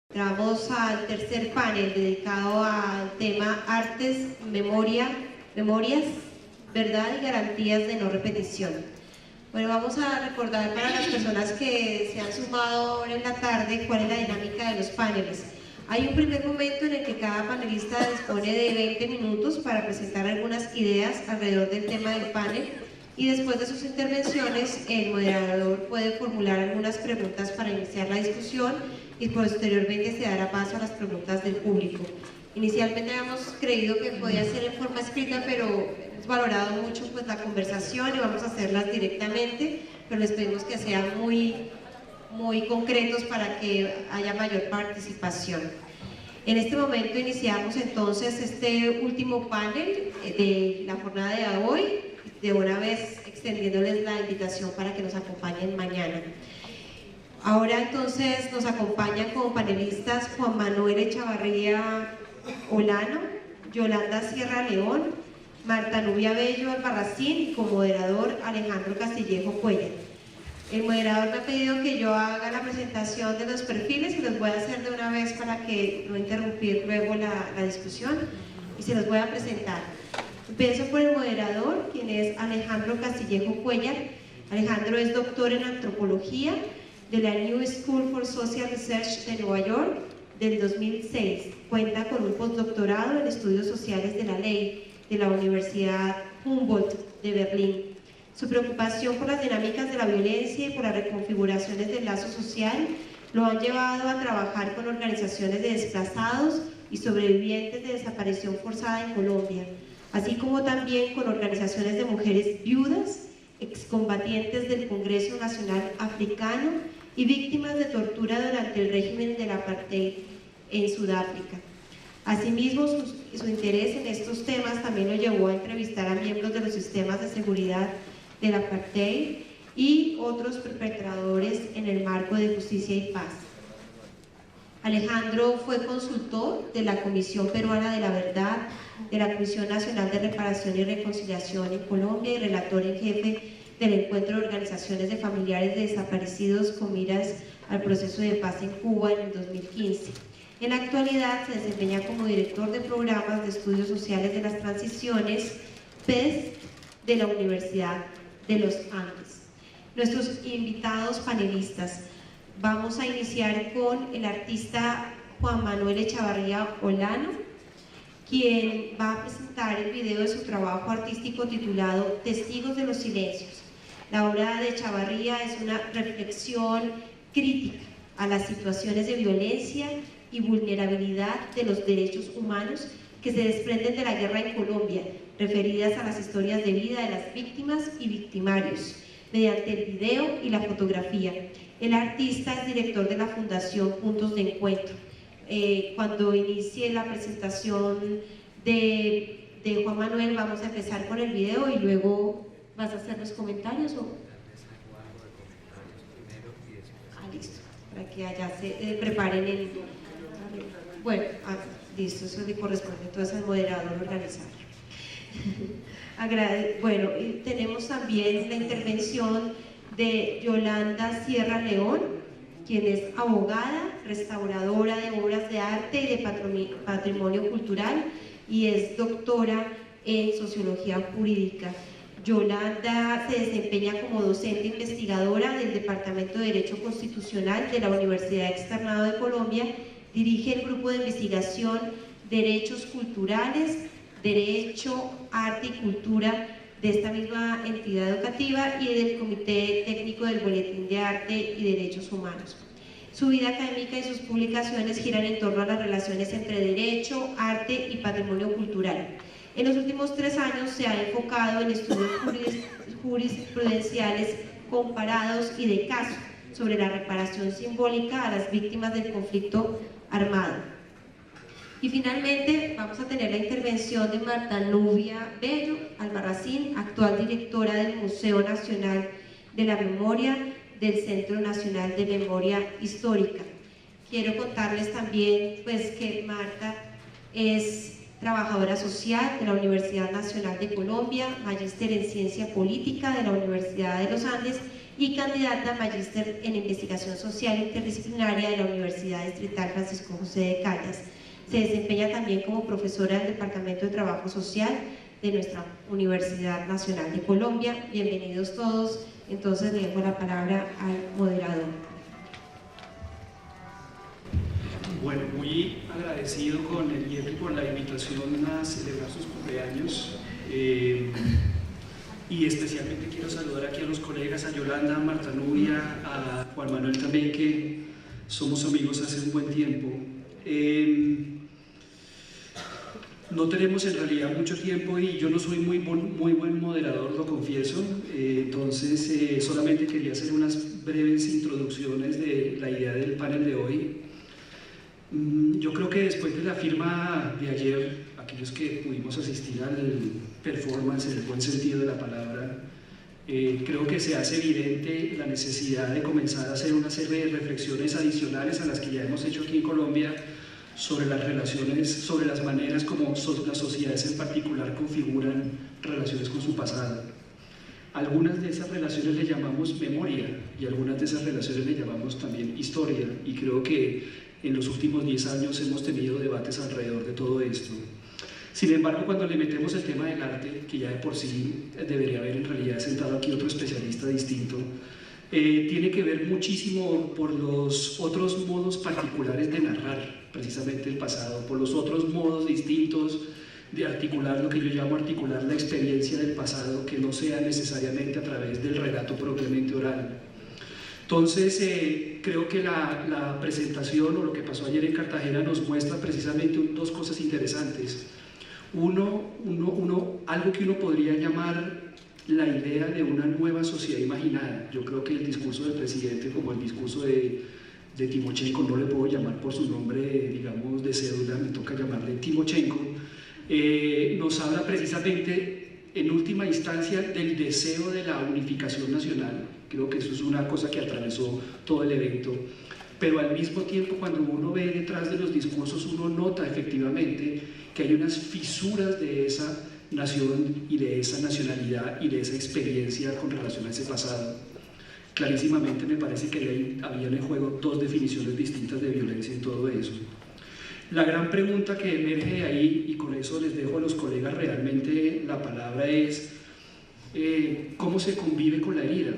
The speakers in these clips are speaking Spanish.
Entramos al tercer panel dedicado al tema Artes, Memorias, Verdad y Garantías de No Repetición. Bueno, vamos a recordar para las personas que se han sumado ahora en la tarde cuál es la dinámica de los paneles. Hay un primer momento en el que cada panelista dispone de 20 minutos para presentar algunas ideas alrededor del tema del panel, y después de sus intervenciones el moderador puede formular algunas preguntas para iniciar la discusión y posteriormente se dará paso a las preguntas del público. Inicialmente habíamos creído que podía ser en forma escrita, pero hemos valorado mucho pues la conversación y vamos a hacerlas directamente, pero les pedimos que sean muy concretos para que haya mayor participación. En este momento iniciamos entonces este último panel de la jornada de hoy, de una vez extendiéndoles la invitación para que nos acompañen mañana. Ahora entonces nos acompañan como panelistas Juan Manuel Echavarría Olano, Yolanda Sierra León, Marta Nubia Bello Albarracín y como moderador Alejandro Castillejo Cuellar. El moderador me ha pedido que yo haga la presentación de los perfiles y los voy a hacer de una vez para que no interrumpir luego la discusión, y se los voy a presentar. Empiezo por el moderador, quien es Alejandro Castillejo Cuellar. Alejandro es doctor en antropología de la New School for Social Research de Nueva York del 2006. Cuenta con un postdoctorado en estudios sociales de la ley de la Universidad Humboldt de Berlín. Su preocupación por las dinámicas de la violencia y por las reconfiguraciones del lazo social lo han llevado a trabajar con organizaciones de desplazados y sobrevivientes de desaparición forzada en Colombia, así como también con organizaciones de mujeres viudas, excombatientes del Congreso Nacional Africano y víctimas de tortura durante el régimen del apartheid en Sudáfrica. Asimismo, su interés en estos temas también lo llevó a entrevistar a miembros de los sistemas de seguridad del apartheid y otros perpetradores en el marco de justicia y paz. Alejandro fue consultor de la Comisión Peruana de la Verdad, de la Comisión Nacional de Reparación y Reconciliación en Colombia y relator en jefe del Encuentro de Organizaciones de Familiares de Desaparecidos con miras al proceso de paz en Cuba en el 2015. En la actualidad se desempeña como director de programas de estudios sociales de las transiciones PES de la Universidad de los Andes. Nuestros invitados panelistas, vamos a iniciar con el artista Juan Manuel Echavarría Olano, quien va a presentar el video de su trabajo artístico titulado Testigos de los Silencios. La obra de Echavarría es una reflexión crítica a las situaciones de violencia y vulnerabilidad de los derechos humanos que se desprenden de la guerra en Colombia, referidas a las historias de vida de las víctimas y victimarios, mediante el video y la fotografía. El artista es director de la Fundación Puntos de Encuentro. Cuando inicie la presentación de Juan Manuel, vamos a empezar con el video y luego vas a hacer los comentarios. Listo, para que allá se preparen el... Bueno, listo, eso le corresponde entonces al moderador organizar. Bueno, y tenemos también la intervención de Yolanda Sierra León, quien es abogada, restauradora de obras de arte y de patrimonio cultural y es doctora en sociología jurídica. Yolanda se desempeña como docente investigadora del Departamento de Derecho Constitucional de la Universidad Externado de Colombia, dirige el grupo de investigación Derechos Culturales, Derecho, Arte y Cultura de esta misma entidad educativa y del Comité Técnico del Boletín de Arte y Derechos Humanos. Su vida académica y sus publicaciones giran en torno a las relaciones entre derecho, arte y patrimonio cultural. En los últimos 3 años se ha enfocado en estudios jurisprudenciales comparados y de caso sobre la reparación simbólica a las víctimas del conflicto armado. Y finalmente vamos a tener la intervención de Marta Nubia Bello Albarracín, actual directora del Museo Nacional de la Memoria del Centro Nacional de Memoria Histórica. Quiero contarles también pues, que Marta es trabajadora social de la Universidad Nacional de Colombia, magíster en Ciencia Política de la Universidad de los Andes y candidata a magíster en Investigación Social Interdisciplinaria de la Universidad Distrital Francisco José de Caldas. Se desempeña también como profesora del Departamento de Trabajo Social de nuestra Universidad Nacional de Colombia. Bienvenidos todos. Entonces le dejo la palabra al moderador. Bueno, muy agradecido con el IEPI por la invitación a celebrar sus cumpleaños y especialmente quiero saludar aquí a los colegas, a Yolanda, a Marta Nubia, a Juan Manuel también, que somos amigos hace un buen tiempo. No tenemos en realidad mucho tiempo y yo no soy muy buen moderador, lo confieso, entonces solamente quería hacer unas breves introducciones de la idea del panel de hoy. Yo creo que después de la firma de ayer, aquellos que pudimos asistir al performance en el buen sentido de la palabra, creo que se hace evidente la necesidad de comenzar a hacer una serie de reflexiones adicionales a las que ya hemos hecho aquí en Colombia sobre las relaciones, sobre las maneras como las sociedades en particular configuran relaciones con su pasado. Algunas de esas relaciones le llamamos memoria y algunas de esas relaciones le llamamos también historia, y creo que en los últimos 10 años hemos tenido debates alrededor de todo esto. Sin embargo, cuando le metemos el tema del arte, que ya de por sí debería haber en realidad sentado aquí otro especialista distinto, tiene que ver muchísimo por los otros modos particulares de narrar precisamente el pasado, por los otros modos distintos de articular lo que yo llamo articular la experiencia del pasado, que no sea necesariamente a través del relato propiamente oral. Entonces, creo que la presentación o lo que pasó ayer en Cartagena nos muestra precisamente dos cosas interesantes. Algo que uno podría llamar la idea de una nueva sociedad imaginada. Yo creo que el discurso del presidente, como el discurso de Timochenko, no le puedo llamar por su nombre, digamos, de cédula, me toca llamarle Timochenko, nos habla precisamente, en última instancia, del deseo de la unificación nacional. Creo que eso es una cosa que atravesó todo el evento, pero al mismo tiempo, cuando uno ve detrás de los discursos, uno nota efectivamente que hay unas fisuras de esa nación y de esa nacionalidad y de esa experiencia con relación a ese pasado. Clarísimamente me parece que había en juego dos definiciones distintas de violencia en todo eso. La gran pregunta que emerge de ahí, y con eso les dejo a los colegas realmente la palabra, es ¿cómo se convive con la herida?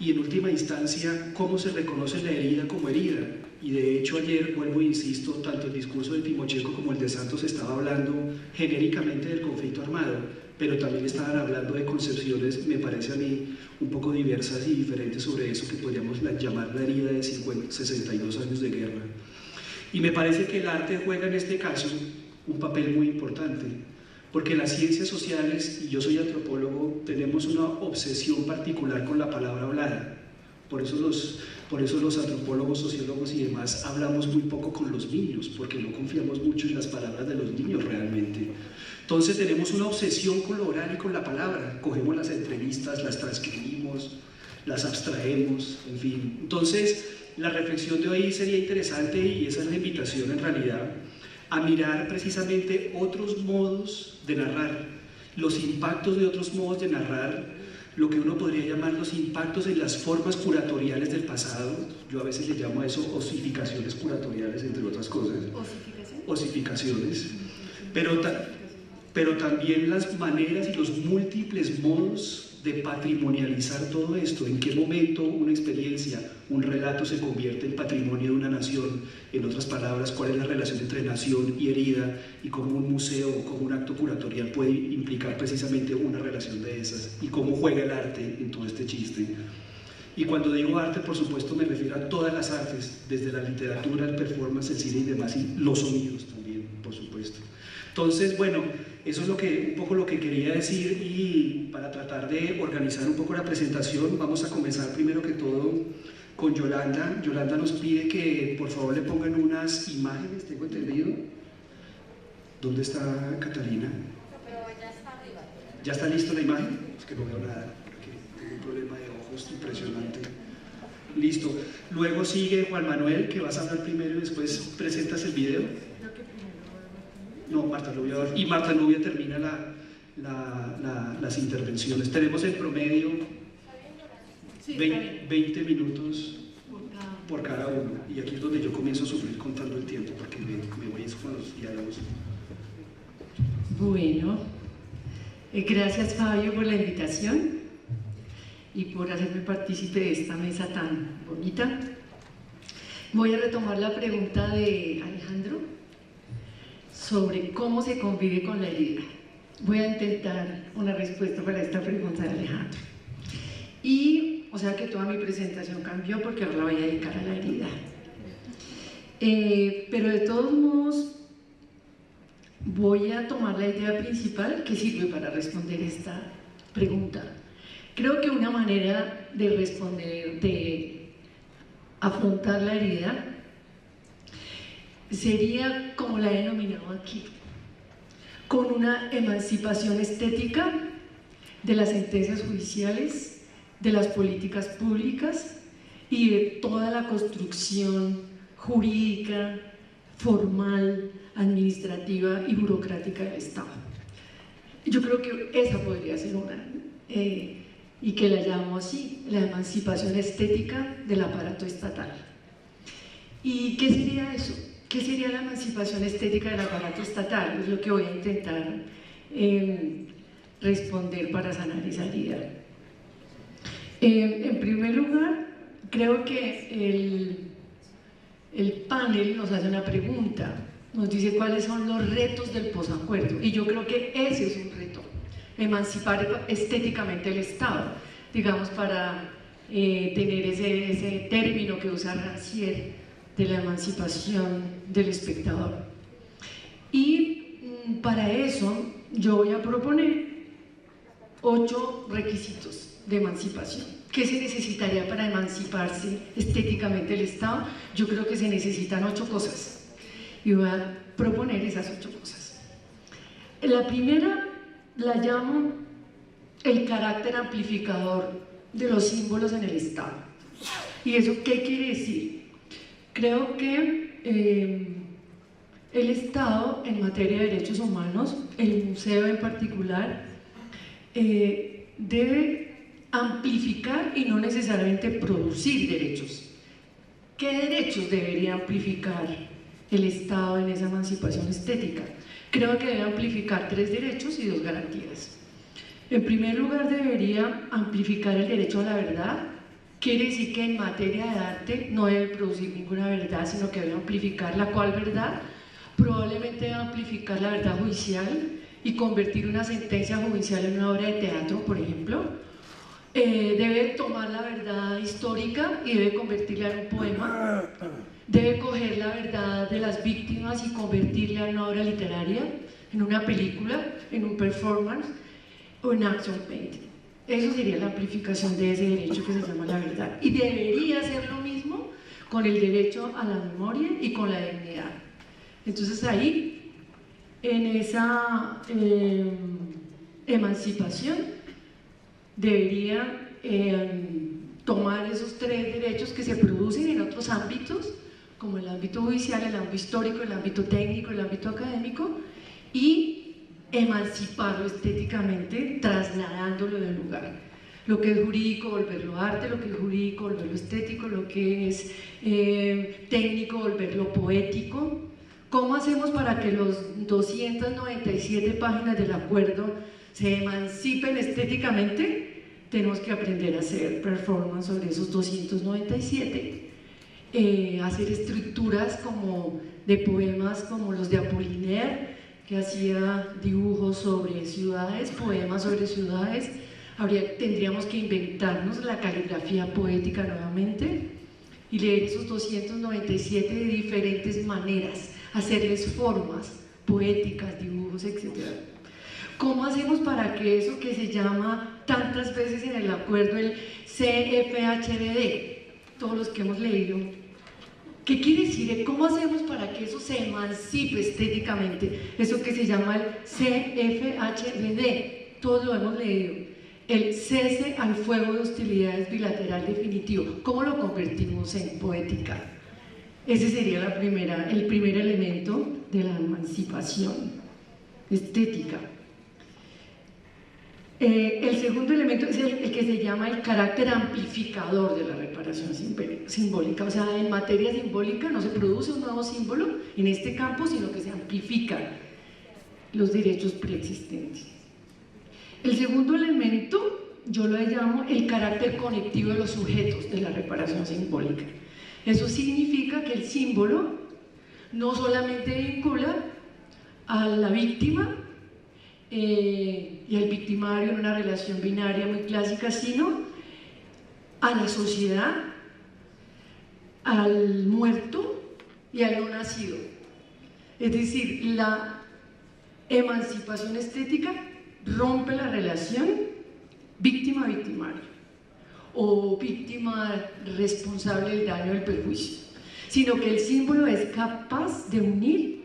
Y en última instancia, ¿cómo se reconoce la herida como herida? Y de hecho ayer, vuelvo e insisto, tanto el discurso de Timochenko como el de Santos estaba hablando genéricamente del conflicto armado, pero también estaban hablando de concepciones, me parece a mí, un poco diversas y diferentes sobre eso que podríamos llamar la herida de 62 años de guerra. Y me parece que el arte juega en este caso un papel muy importante, porque las ciencias sociales, y yo soy antropólogo, tenemos una obsesión particular con la palabra hablada. Por eso los antropólogos, sociólogos y demás hablamos muy poco con los niños, porque no confiamos mucho en las palabras de los niños realmente. Entonces tenemos una obsesión con lo oral y con la palabra. Cogemos las entrevistas, las transcribimos, las abstraemos, en fin. Entonces la reflexión de hoy sería interesante, y esa es la invitación en realidad, a mirar precisamente otros modos de narrar, los impactos de otros modos de narrar, lo que uno podría llamar los impactos en las formas curatoriales del pasado. Yo a veces le llamo a eso osificaciones curatoriales, entre otras cosas. Osificaciones. Pero también las maneras y los múltiples modos de patrimonializar todo esto. En qué momento una experiencia, un relato se convierte en patrimonio de una nación. En otras palabras, cuál es la relación entre nación y herida, y cómo un museo o cómo un acto curatorial puede implicar precisamente una relación de esas, y cómo juega el arte en todo este chiste. Y cuando digo arte, por supuesto, me refiero a todas las artes, desde la literatura, el performance, el cine y demás, y los sonidos también, por supuesto. Entonces, bueno, eso es un poco lo que quería decir, y para tratar de organizar un poco la presentación, vamos a comenzar primero que todo con Yolanda. Yolanda nos pide que por favor le pongan unas imágenes, tengo entendido. ¿Dónde está Catalina? Pero ya está arriba. ¿Ya está listo la imagen? Es que no veo nada, porque tengo un problema de ojos impresionante. Listo. Luego sigue Juan Manuel, que vas a hablar primero y después presentas el video. No, Marta Nubia, y Marta Nubia termina las intervenciones. Tenemos en promedio 20 minutos por cada uno, y aquí es donde yo comienzo a sufrir contando el tiempo, porque me voy con los diálogos. Bueno, gracias Fabio por la invitación y por hacerme partícipe de esta mesa tan bonita. Voy a retomar la pregunta de Alejandro sobre cómo se convive con la herida. Voy a intentar una respuesta para esta pregunta de Alejandro. Y, o sea que toda mi presentación cambió porque ahora la voy a dedicar a la herida. Pero de todos modos, voy a tomar la idea principal que sirve para responder esta pregunta. Creo que una manera de responder, de afrontar la herida, sería como la he denominado aquí, con una emancipación estética de las sentencias judiciales, de las políticas públicas y de toda la construcción jurídica, formal, administrativa y burocrática del Estado. Yo creo que esa podría ser una, y que la llamo así, la emancipación estética del aparato estatal. ¿Y qué sería eso? ¿Qué sería la emancipación estética del aparato estatal? Es lo que voy a intentar responder para sanar esa herida. En primer lugar, creo que el panel nos hace una pregunta, nos dice cuáles son los retos del posacuerdo, y yo creo que ese es un reto, emancipar estéticamente el Estado, digamos, para tener ese término que usa Rancière de la emancipación del espectador. Y para eso yo voy a proponer 8 requisitos de emancipación. ¿Qué se necesitaría para emanciparse estéticamente el Estado? Yo creo que se necesitan 8 cosas y voy a proponer esas 8 cosas. La primera la llamo el carácter amplificador de los símbolos en el Estado. ¿Y eso qué quiere decir? Creo que el Estado en materia de derechos humanos, el museo en particular, debe amplificar y no necesariamente producir derechos. ¿Qué derechos debería amplificar el Estado en esa emancipación estética? Creo que debe amplificar 3 derechos y 2 garantías. En primer lugar, debería amplificar el derecho a la verdad. Quiere decir que en materia de arte no debe producir ninguna verdad, sino que debe amplificar la cual verdad. Probablemente debe amplificar la verdad judicial y convertir una sentencia judicial en una obra de teatro, por ejemplo. Debe tomar la verdad histórica y debe convertirla en un poema. Debe coger la verdad de las víctimas y convertirla en una obra literaria, en una película, en un performance o en action painting. Eso sería la amplificación de ese derecho que se llama la verdad. Y debería ser lo mismo con el derecho a la memoria y con la dignidad. Entonces ahí, en esa emancipación, debería tomar esos 3 derechos que se producen en otros ámbitos, como el ámbito judicial, el ámbito histórico, el ámbito técnico, el ámbito académico, y emanciparlo estéticamente, trasladándolo del lugar. Lo que es jurídico, volverlo arte; lo que es jurídico, volverlo estético; lo que es técnico, volverlo poético. ¿Cómo hacemos para que los 297 páginas del acuerdo se emancipen estéticamente? Tenemos que aprender a hacer performance sobre esos 297, hacer estructuras como de poemas como los de Apollinaire, que hacía dibujos sobre ciudades, poemas sobre ciudades. Tendríamos que inventarnos la caligrafía poética nuevamente y leer esos 297 de diferentes maneras, hacerles formas poéticas, dibujos, etc. ¿Cómo hacemos para que eso que se llama tantas veces en el acuerdo el CFHBD, todos los que hemos leído, ¿qué quiere decir? ¿Cómo hacemos para que eso se emancipe estéticamente? Eso que se llama el CFHBD, todos lo hemos leído, el cese al fuego de hostilidades bilateral definitivo. ¿Cómo lo convertimos en poética? Ese sería el primer elemento de la emancipación estética. El segundo elemento es el que se llama el carácter amplificador de la reparación simbólica. O sea, en materia simbólica no se produce un nuevo símbolo en este campo, sino que se amplifican los derechos preexistentes. El segundo elemento yo lo llamo el carácter conectivo de los sujetos de la reparación simbólica. Eso significa que el símbolo no solamente vincula a la víctima y al victimario en una relación binaria muy clásica, sino a la sociedad, al muerto y al no nacido. Es decir, la emancipación estética rompe la relación víctima-victimario o víctima responsable del daño o del perjuicio, sino que el símbolo es capaz de unir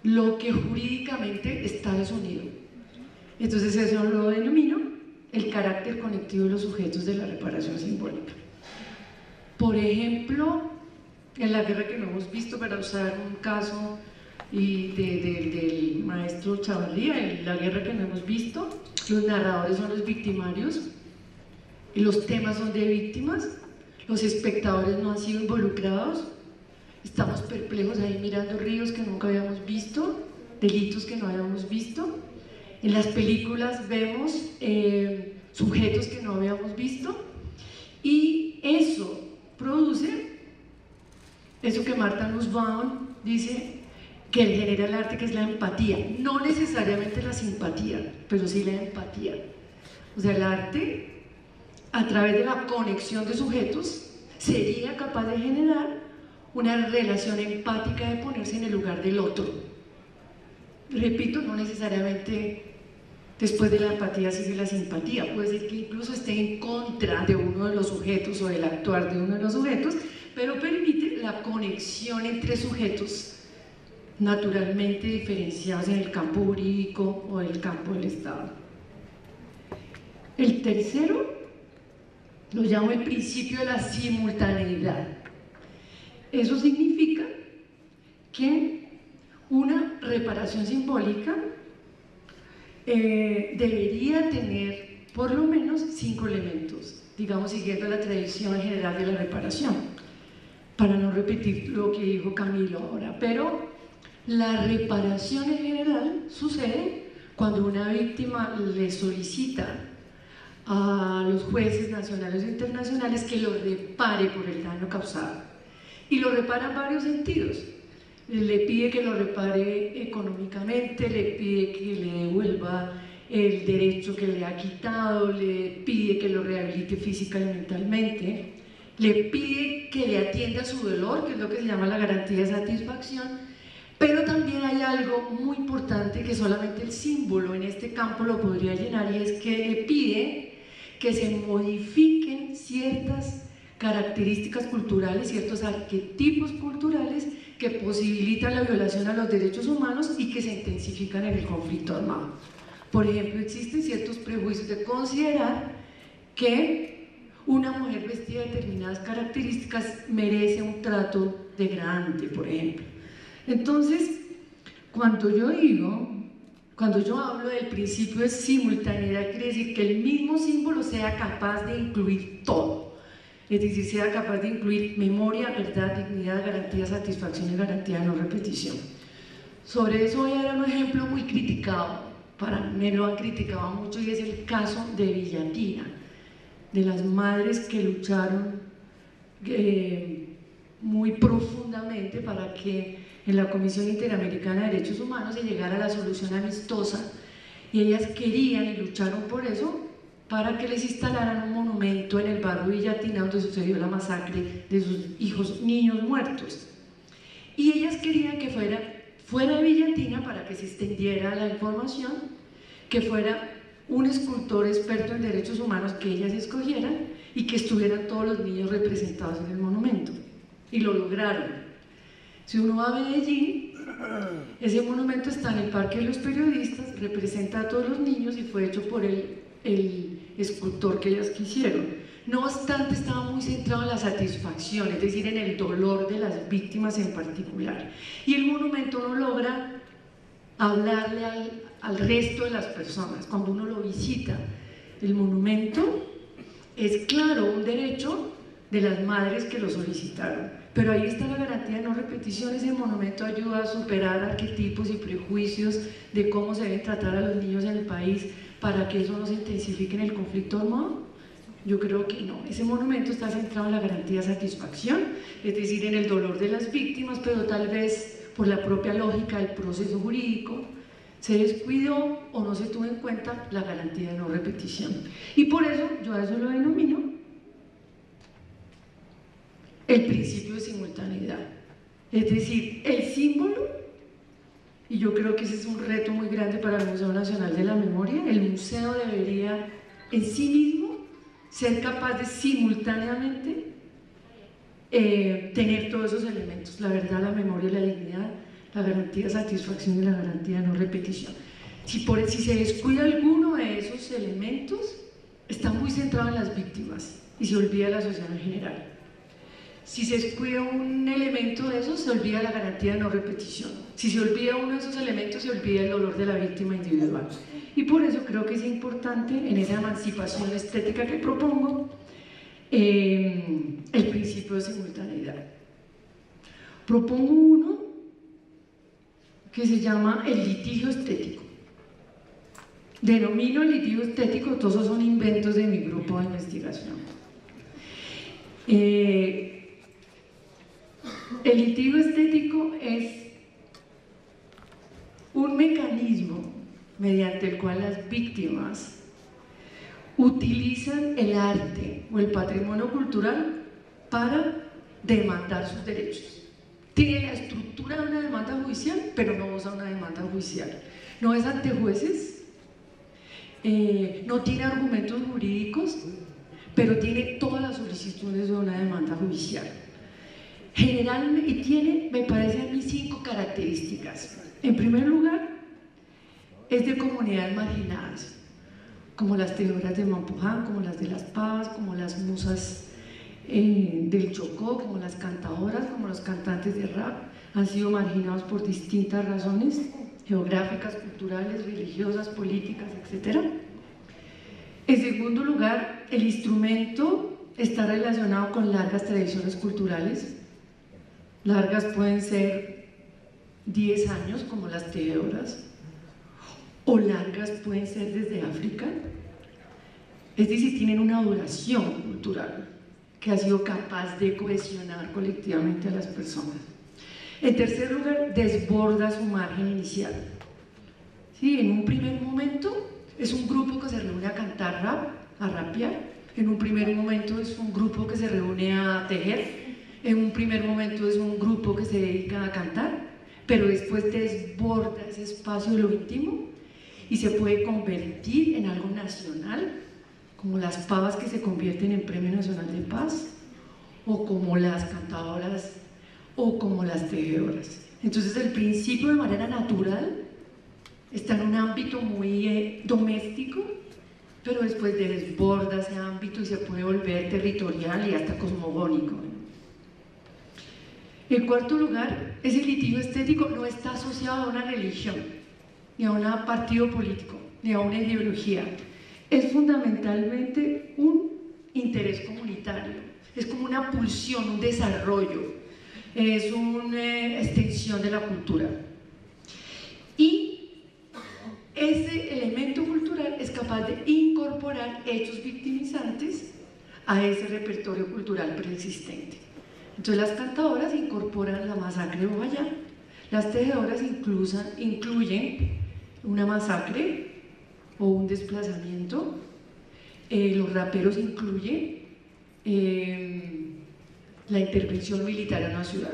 lo que jurídicamente está desunido. Entonces eso lo denomino el carácter conectivo de los sujetos de la reparación simbólica. Por ejemplo, en la guerra que no hemos visto, para usar un caso del maestro Chavarría, en la guerra que no hemos visto, los narradores son los victimarios, y los temas son de víctimas, los espectadores no han sido involucrados, estamos perplejos ahí mirando ríos que nunca habíamos visto, delitos que no habíamos visto. En las películas vemos sujetos que no habíamos visto, y eso produce eso que Martha Nussbaum dice que genera el arte, que es la empatía, no necesariamente la simpatía, pero sí la empatía. O sea, el arte, a través de la conexión de sujetos, sería capaz de generar una relación empática, de ponerse en el lugar del otro. Repito, no necesariamente después de la empatía sigue la simpatía, puede ser que incluso esté en contra de uno de los sujetos o del actuar de uno de los sujetos, pero permite la conexión entre sujetos naturalmente diferenciados en el campo jurídico o el campo del Estado. El tercero lo llamo el principio de la simultaneidad. Eso significa que una reparación simbólica debería tener por lo menos 5 elementos, digamos, siguiendo la tradición general de la reparación, para no repetir lo que dijo Camilo ahora. Pero la reparación en general sucede cuando una víctima le solicita a los jueces nacionales o internacionales que lo repare por el daño causado, y lo repara en varios sentidos. Le pide que lo repare económicamente, le pide que le devuelva el derecho que le ha quitado, le pide que lo rehabilite física y mentalmente, le pide que le atienda su dolor, que es lo que se llama la garantía de satisfacción. Pero también hay algo muy importante que solamente el símbolo en este campo lo podría llenar, y es que le pide que se modifiquen ciertas características culturales, ciertos arquetipos culturales que posibilitan la violación a los derechos humanos y que se intensifican en el conflicto armado. Por ejemplo, existen ciertos prejuicios de considerar que una mujer vestida de determinadas características merece un trato degradante, por ejemplo. Entonces, cuando yo hablo del principio de simultaneidad, quiere decir que el mismo símbolo sea capaz de incluir todo, es decir, sea capaz de incluir memoria, verdad, dignidad, garantía, satisfacción y garantía de no repetición. Sobre eso voy a dar un ejemplo muy criticado, me lo han criticado mucho, y es el caso de Villatina, de las madres que lucharon muy profundamente para que en la Comisión Interamericana de Derechos Humanos se llegara a la solución amistosa, y ellas querían y lucharon por eso, para que les instalaran un monumento en el barrio Villatina, donde sucedió la masacre de sus niños muertos. Y ellas querían que fuera de Villatina, para que se extendiera la información, que fuera un escultor experto en derechos humanos que ellas escogieran, y que estuvieran todos los niños representados en el monumento. Y lo lograron. Si uno va a Medellín, ese monumento está en el Parque de los Periodistas, representa a todos los niños y fue hecho por el escultor que ellas quisieron. No obstante, estaba muy centrado en la satisfacción, es decir, en el dolor de las víctimas en particular. Y el monumento no logra hablarle al resto de las personas. Cuando uno lo visita, el monumento es claro un derecho de las madres que lo solicitaron, pero ahí está la garantía de no repetición. Ese monumento ayuda a superar arquetipos y prejuicios de cómo se deben tratar a los niños en el país para que eso no se intensifique en el conflicto armado. Yo creo que no. Ese monumento está centrado en la garantía de satisfacción, es decir, en el dolor de las víctimas, pero tal vez por la propia lógica del proceso jurídico se descuidó o no se tuvo en cuenta la garantía de no repetición. Y por eso yo a eso lo denomino el principio de simultaneidad. Es decir, el símbolo, y yo creo que ese es un reto muy grande para el Museo Nacional de la Memoria, el museo debería en sí mismo ser capaz de simultáneamente tener todos esos elementos: la verdad, la memoria, la dignidad, la garantía de satisfacción y la garantía de no repetición. Si se descuida alguno de esos elementos, está muy centrado en las víctimas y se olvida la sociedad en general. Si se descuida un elemento de esos, se olvida la garantía de no repetición. Si se olvida uno de esos elementos, se olvida el dolor de la víctima individual. Y por eso creo que es importante, en esa emancipación estética que propongo, el principio de simultaneidad. Propongo uno que se llama el litigio estético. Denomino el litigio estético, todos esos son inventos de mi grupo de investigación. El litigio estético es un mecanismo mediante el cual las víctimas utilizan el arte o el patrimonio cultural para demandar sus derechos. Tiene la estructura de una demanda judicial, pero no usa una demanda judicial. No es ante jueces, no tiene argumentos jurídicos, pero tiene todas las solicitudes de una demanda judicial. Generalmente, y tiene, me parece a mí, 5 características. En primer lugar, es de comunidades marginadas, como las tejedoras de Mampuján, como las de Las Pavas, como las musas del Chocó, como las cantadoras, como los cantantes de rap. Han sido marginados por distintas razones geográficas, culturales, religiosas, políticas, etc. En segundo lugar, el instrumento está relacionado con largas tradiciones culturales. Largas pueden ser 10 años, como las tejedoras, o largas pueden ser desde África. Es decir, tienen una duración cultural que ha sido capaz de cohesionar colectivamente a las personas. En tercer lugar, desborda su margen inicial. ¿Sí? En un primer momento es un grupo que se reúne a cantar rap, a rapear. En un primer momento es un grupo que se reúne a tejer. En un primer momento es un grupo que se dedica a cantar, pero después desborda ese espacio de lo íntimo y se puede convertir en algo nacional, como las pavas que se convierten en Premio Nacional de Paz, o como las cantadoras, o como las tejedoras. Entonces el principio, de manera natural, está en un ámbito muy doméstico, pero después desborda ese ámbito y se puede volver territorial y hasta cosmogónico. En cuarto lugar, ese litigio estético no está asociado a una religión, ni a un partido político, ni a una ideología. Es fundamentalmente un interés comunitario, es como una pulsión, un desarrollo, es una extensión de la cultura. Y ese elemento cultural es capaz de incorporar hechos victimizantes a ese repertorio cultural preexistente. Entonces las cantadoras incorporan la masacre de Bogayá, las tejedoras incluyen una masacre o un desplazamiento, los raperos incluyen la intervención militar en una ciudad.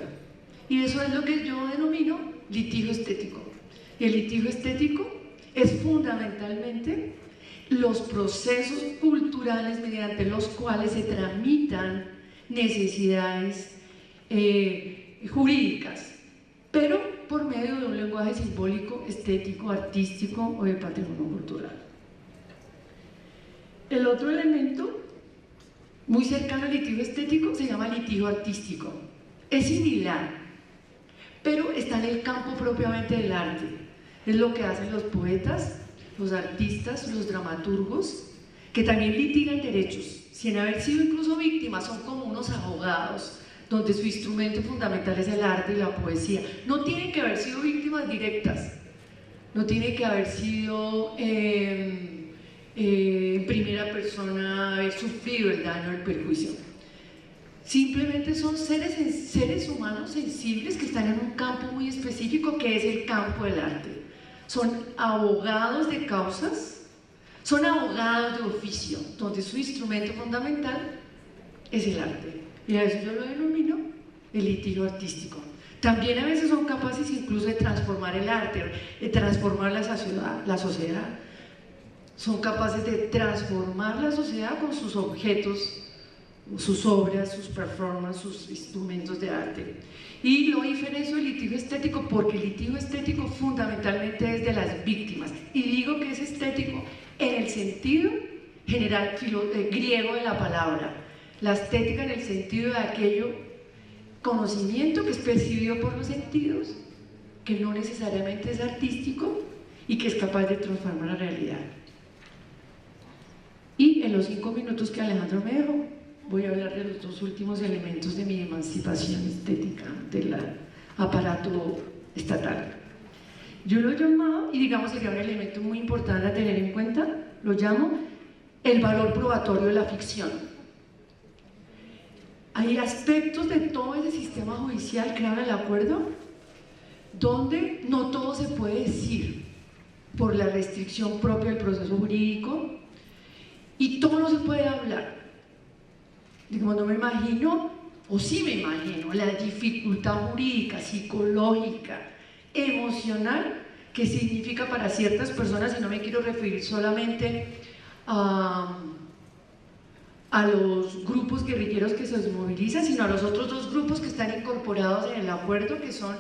Y eso es lo que yo denomino litigio estético. Y el litigio estético es fundamentalmente los procesos culturales mediante los cuales se tramitan necesidades jurídicas, pero por medio de un lenguaje simbólico, estético, artístico o de patrimonio cultural. El otro elemento muy cercano al litigio estético, se llama litigio artístico. Es similar, pero está en el campo propiamente del arte. Es lo que hacen los poetas, los artistas, los dramaturgos, que también litigan derechos, sin haber sido incluso víctimas, son como unos abogados, donde su instrumento fundamental es el arte y la poesía. No tienen que haber sido víctimas directas, no tienen que haber sido en primera persona, haber sufrido el daño, el perjuicio. Simplemente son seres humanos sensibles que están en un campo muy específico que es el campo del arte. Son abogados de causas, son abogados de oficio, donde su instrumento fundamental es el arte. Y a eso yo lo denomino el litigio artístico. También a veces son capaces incluso de transformar el arte, de transformar la sociedad. Son capaces de transformar la sociedad con sus objetos, sus obras, sus performances, sus instrumentos de arte. Y lo diferencio del litigio estético porque el litigio estético fundamentalmente es de las víctimas. Y digo que es estético en el sentido general griego de la palabra. La estética en el sentido de aquello conocimiento que es percibido por los sentidos, que no necesariamente es artístico y que es capaz de transformar la realidad. Y en los 5 minutos que Alejandro me dejó, voy a hablar de los 2 últimos elementos de mi emancipación estética del aparato estatal. Yo lo he llamado, y digamos sería un elemento muy importante a tener en cuenta, lo llamo el valor probatorio de la ficción. Hay aspectos de todo ese sistema judicial, crearon el acuerdo, donde no todo se puede decir por la restricción propia del proceso jurídico y todo no se puede hablar. Digamos, no me imagino, o sí me imagino, la dificultad jurídica, psicológica, emocional que significa para ciertas personas, y no me quiero referir solamente a los grupos guerrilleros que se desmovilizan, sino a los otros 2 grupos que están incorporados en el acuerdo, que son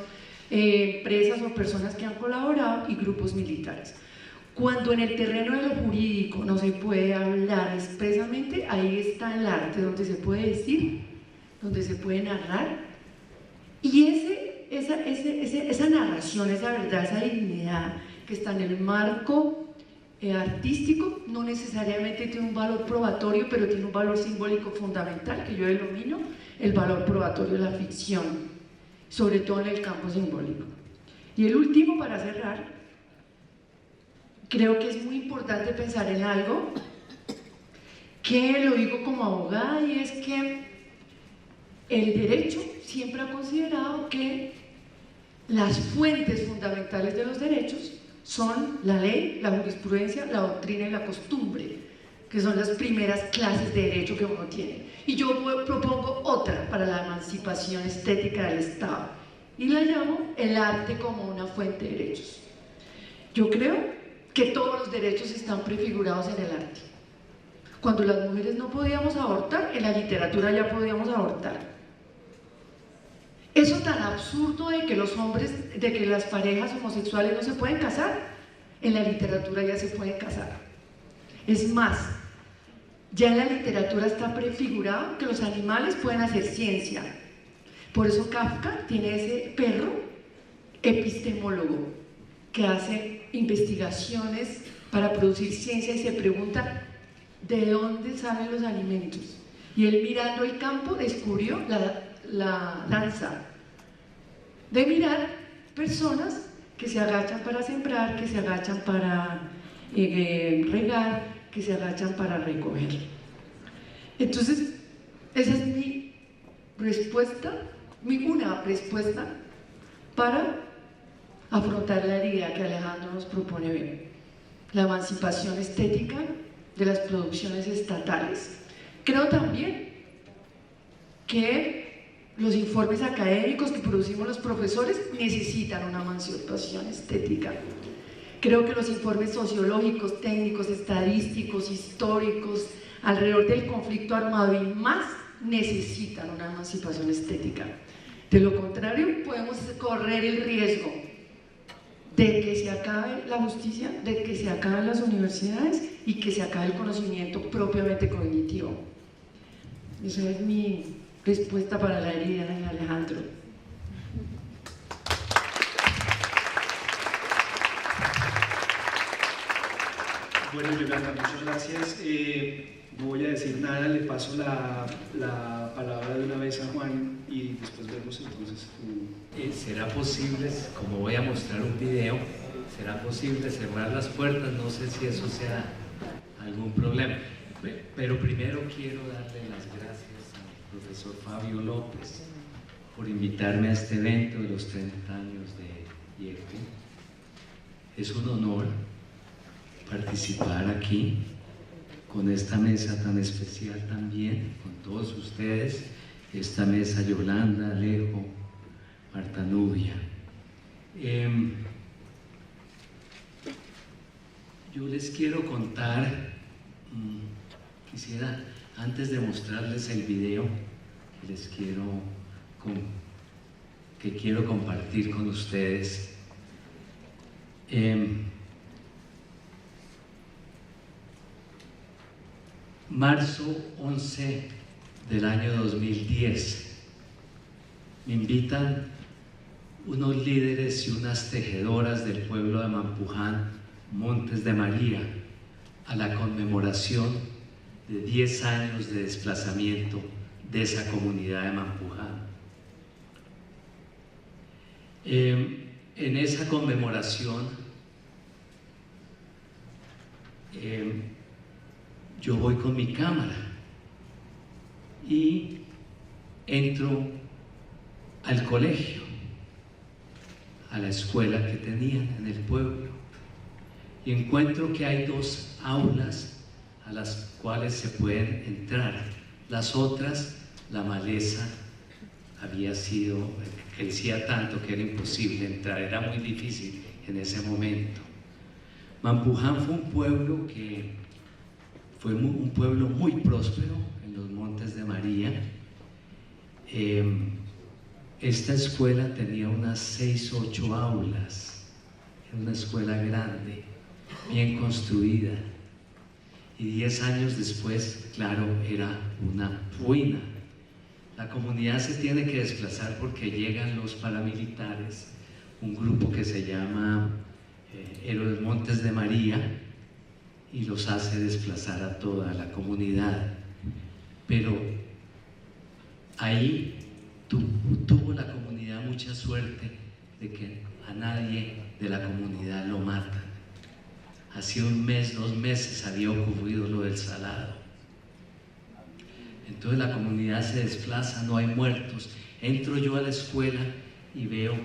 empresas o personas que han colaborado y grupos militares. Cuando en el terreno de lo jurídico no se puede hablar expresamente, ahí está el arte, donde se puede decir, donde se puede narrar, y esa narración, esa verdad, esa dignidad que está en el marco artístico, no necesariamente tiene un valor probatorio, pero tiene un valor simbólico fundamental, que yo denomino el valor probatorio de la ficción, sobre todo en el campo simbólico. Y el último, para cerrar, creo que es muy importante pensar en algo que lo digo como abogada, y es que el derecho siempre ha considerado que las fuentes fundamentales de los derechos son la ley, la jurisprudencia, la doctrina y la costumbre, que son las primeras clases de derecho que uno tiene. Y yo propongo otra para la emancipación estética del Estado, y la llamo el arte como una fuente de derechos. Yo creo que todos los derechos están prefigurados en el arte. Cuando las mujeres no podíamos abortar, en la literatura ya podíamos abortar. Eso tan absurdo de que los hombres, de que las parejas homosexuales no se pueden casar, en la literatura ya se pueden casar. Es más, ya en la literatura está prefigurado que los animales pueden hacer ciencia. Por eso Kafka tiene ese perro epistemólogo que hace investigaciones para producir ciencia y se pregunta ¿de dónde salen los alimentos? Y él, mirando el campo, descubrió la danza de mirar personas que se agachan para sembrar, que se agachan para regar, que se agachan para recoger. Entonces, esa es mi respuesta, una respuesta para afrontar la idea que Alejandro nos propone ver, la emancipación estética de las producciones estatales. Creo también que los informes académicos que producimos los profesores necesitan una emancipación estética. Creo que los informes sociológicos, técnicos, estadísticos, históricos, alrededor del conflicto armado y más, necesitan una emancipación estética. De lo contrario, podemos correr el riesgo de que se acabe la justicia, de que se acaben las universidades y que se acabe el conocimiento propiamente cognitivo. Esa es mi respuesta para la herida de Alejandro. Bueno, Yolanda, muchas gracias. No voy a decir nada, le paso la palabra de una vez a Juan y después vemos entonces. ¿Será posible, como voy a mostrar un video, será posible cerrar las puertas? No sé si eso sea algún problema. Pero primero quiero darle las gracias al profesor Fabio López por invitarme a este evento de los 30 años de IECU. Es un honor participar aquí con esta mesa tan especial también, con todos ustedes, esta mesa Yolanda, Alejo, Marta Nubia. Yo les quiero contar, quisiera, antes de mostrarles el video que quiero compartir con ustedes, marzo 11 del año 2010, me invitan unos líderes y unas tejedoras del pueblo de Mampuján, Montes de María, a la conmemoración de 10 años de desplazamiento de esa comunidad de Mampuján. En esa conmemoración yo voy con mi cámara y entro al colegio, a la escuela que tenían en el pueblo, y encuentro que hay 2 aulas a las cuales se pueden entrar. Las otras, la maleza crecía tanto que era imposible entrar, era muy difícil en ese momento. Mampuján fue un pueblo que fue un pueblo muy próspero en los Montes de María. Esta escuela tenía unas 6 o 8 aulas, era una escuela grande, bien construida, y 10 años después, claro, era una ruina. La comunidad se tiene que desplazar porque llegan los paramilitares, un grupo que se llama Héroes Montes de María, y los hace desplazar a toda la comunidad. Pero ahí tuvo la comunidad mucha suerte de que a nadie de la comunidad lo matan. Hacía 1 mes, 2 meses había ocurrido lo del Salado. Entonces la comunidad se desplaza, no hay muertos. Entro yo a la escuela y veo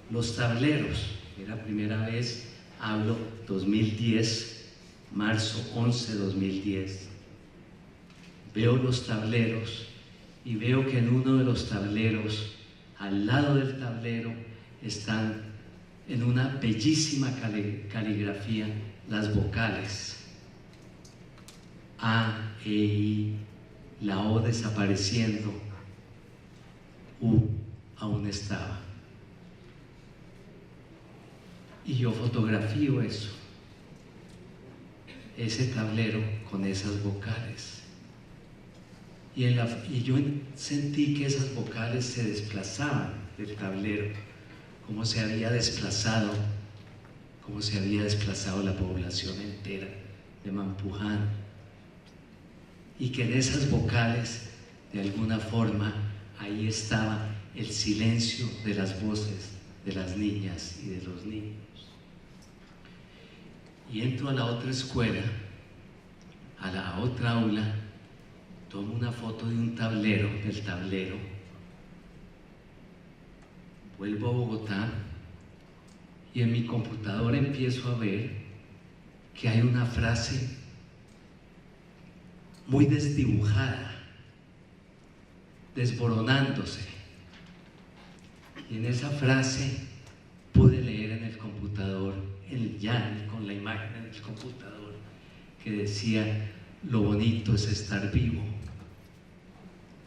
los tableros. Era la primera vez, hablo 2010, marzo 11 de 2010. Veo los tableros y veo que en uno de los tableros, al lado del tablero, están en una bellísima caligrafía las vocales A, E, I, la O desapareciendo, U aún estaba. Y yo fotografío eso, ese tablero con esas vocales. Y yo sentí que esas vocales se desplazaban del tablero, como se había desplazado la población entera de Mampuján, y que en esas vocales, de alguna forma, ahí estaba el silencio de las voces de las niñas y de los niños. Y entro a la otra escuela, a la otra aula, tomo una foto de un tablero, del tablero, vuelvo a Bogotá y en mi computadora empiezo a ver que hay una frase muy desdibujada, desboronándose. Y en esa frase pude leer en el computador, con la imagen en el computador, que decía: lo bonito es estar vivo.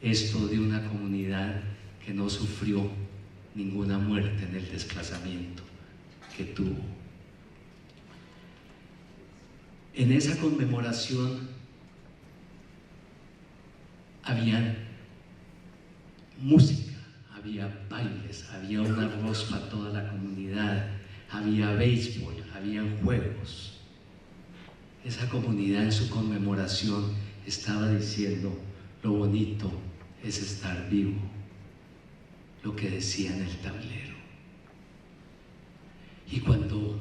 Esto de una comunidad que no sufrió ninguna muerte en el desplazamiento que tuvo. En esa conmemoración habían música, había bailes, había un arroz para toda la comunidad, había béisbol, había juegos. Esa comunidad en su conmemoración estaba diciendo: lo bonito es estar vivo, lo que decía en el tablero. Y cuando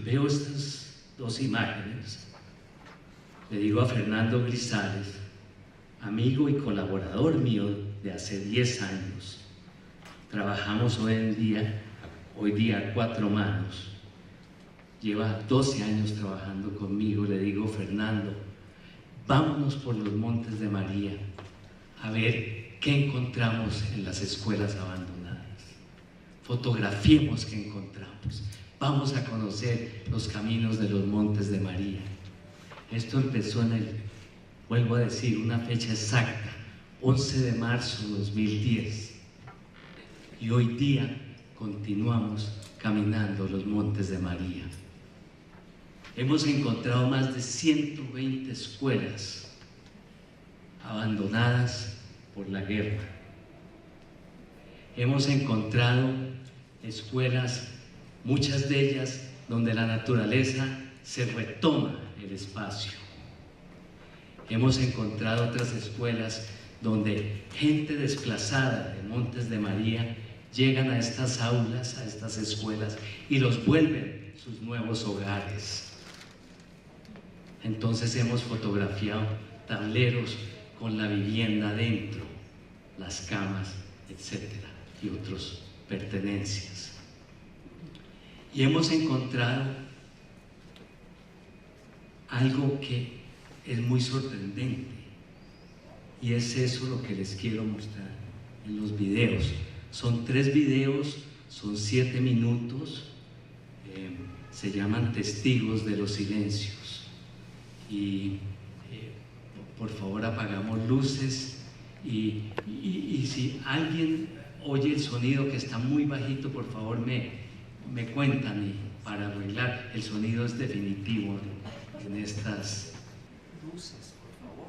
veo estas dos imágenes, le digo a Fernando Grisales, amigo y colaborador mío de hace 10 años, trabajamos hoy día a 4 manos, lleva 12 años trabajando conmigo. Le digo: Fernando, vámonos por los Montes de María a ver qué encontramos en las escuelas abandonadas, fotografiemos qué encontramos, vamos a conocer los caminos de los Montes de María. Esto empezó vuelvo a decir, una fecha exacta, 11 de marzo de 2010, y hoy día continuamos caminando los Montes de María. Hemos encontrado más de 120 escuelas abandonadas por la guerra. Hemos encontrado escuelas, muchas de ellas donde la naturaleza se retoma el espacio. Hemos encontrado otras escuelas donde gente desplazada de Montes de María llegan a estas aulas, a estas escuelas, y los vuelven sus nuevos hogares. Entonces hemos fotografiado tableros con la vivienda dentro, las camas, etcétera, y otras pertenencias. Y hemos encontrado algo que es muy sorprendente, y es eso lo que les quiero mostrar en los videos. Son 3 videos, son 7 minutos, se llaman Testigos de los Silencios. Y por favor apagamos luces, y si alguien oye el sonido que está muy bajito, por favor me cuentan, y para arreglar. El sonido es definitivo en estas luces, por favor.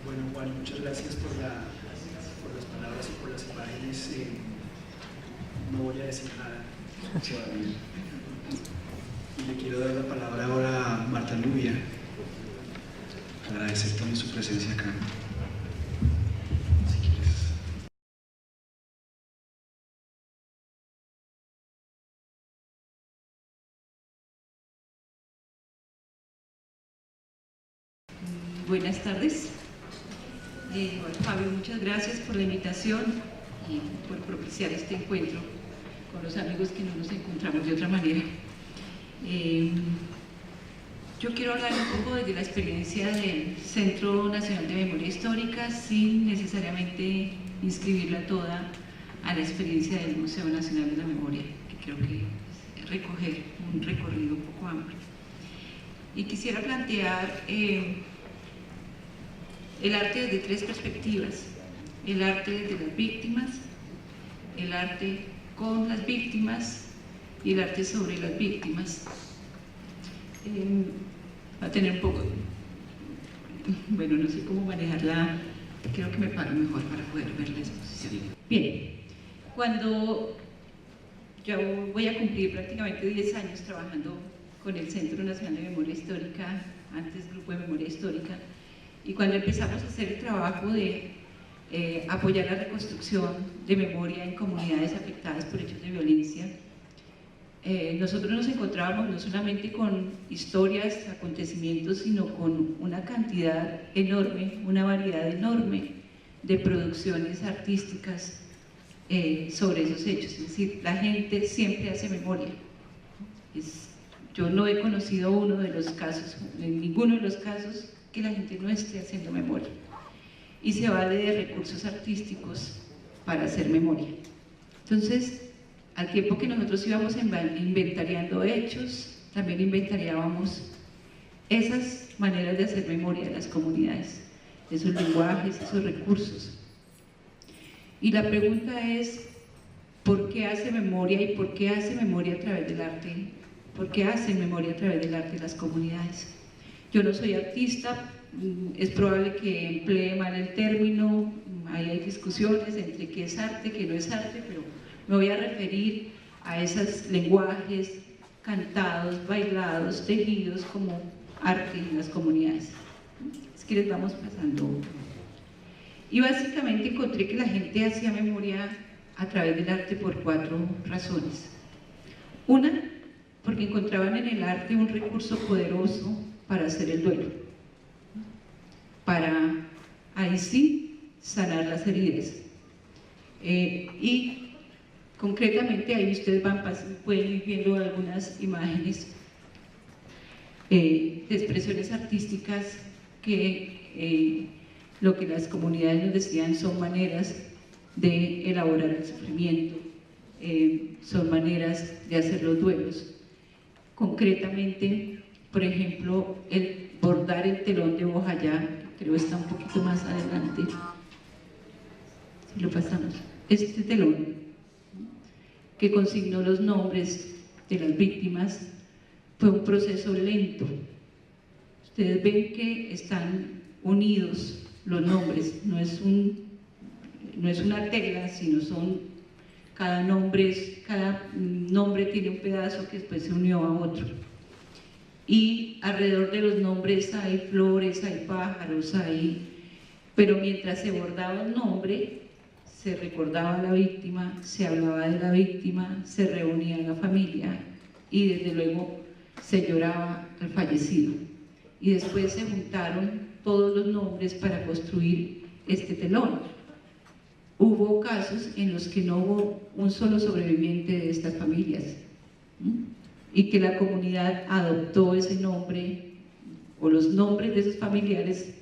Bueno, Juan, muchas gracias por las palabras y por las imágenes. No voy a decir nada todavía. Y le quiero dar la palabra ahora a Marta Lluvia, para agradecer también su presencia acá. Si quieres. Buenas tardes. Fabio, muchas gracias por la invitación y por propiciar este encuentro con los amigos que no nos encontramos de otra manera. Yo quiero hablar un poco desde la experiencia del Centro Nacional de Memoria Histórica sin necesariamente inscribirla toda a la experiencia del Museo Nacional de la Memoria, que creo que es recoger un recorrido un poco amplio. Y quisiera plantear el arte desde tres perspectivas: el arte desde las víctimas, el arte con las víctimas y el arte sobre las víctimas. Va a tener un poco, bueno, no sé cómo manejarla, creo que me paro mejor para poder ver la exposición. Bien, cuando yo voy a cumplir prácticamente 10 años trabajando con el Centro Nacional de Memoria Histórica, antes Grupo de Memoria Histórica, y cuando empezamos a hacer el trabajo de apoyar la reconstrucción de memoria en comunidades afectadas por hechos de violencia, nosotros nos encontrábamos no solamente con historias, acontecimientos, sino con una cantidad enorme, una variedad enorme de producciones artísticas sobre esos hechos. Es decir, la gente siempre hace memoria. Yo no he conocido uno de los casos, en ninguno de los casos, que la gente no esté haciendo memoria. Y se vale de recursos artísticos para hacer memoria. Entonces, al tiempo que nosotros íbamos inventariando hechos, también inventariábamos esas maneras de hacer memoria de las comunidades, esos lenguajes, esos recursos. Y la pregunta es, ¿por qué hace memoria y por qué hace memoria a través del arte? ¿Por qué hacen memoria a través del arte de las comunidades? Yo no soy artista, es probable que emplee mal el término, ahí hay discusiones entre qué es arte, qué no es arte, pero me voy a referir a esos lenguajes cantados, bailados, tejidos como arte en las comunidades. Es que les vamos pasando. Y básicamente encontré que la gente hacía memoria a través del arte por 4 razones. Una, porque encontraban en el arte un recurso poderoso para hacer el duelo, para ahí sí sanar las heridas. Y concretamente ahí ustedes pueden ir viendo algunas imágenes de expresiones artísticas que lo que las comunidades nos decían son maneras de elaborar el sufrimiento, son maneras de hacer los duelos. Concretamente, por ejemplo, el bordar el telón de Bojayá, creo está un poquito más adelante, si lo pasamos, este telón que consignó los nombres de las víctimas fue un proceso lento. Ustedes ven que están unidos los nombres, no es una tela, sino son cada nombre tiene un pedazo que después se unió a otro. Y alrededor de los nombres hay flores, hay pájaros, pero mientras se bordaba el nombre, se recordaba a la víctima, se hablaba de la víctima, se reunía la familia y desde luego se lloraba al fallecido. Y después se juntaron todos los nombres para construir este telón. Hubo casos en los que no hubo un solo sobreviviente de estas familias y que la comunidad adoptó ese nombre o los nombres de esos familiares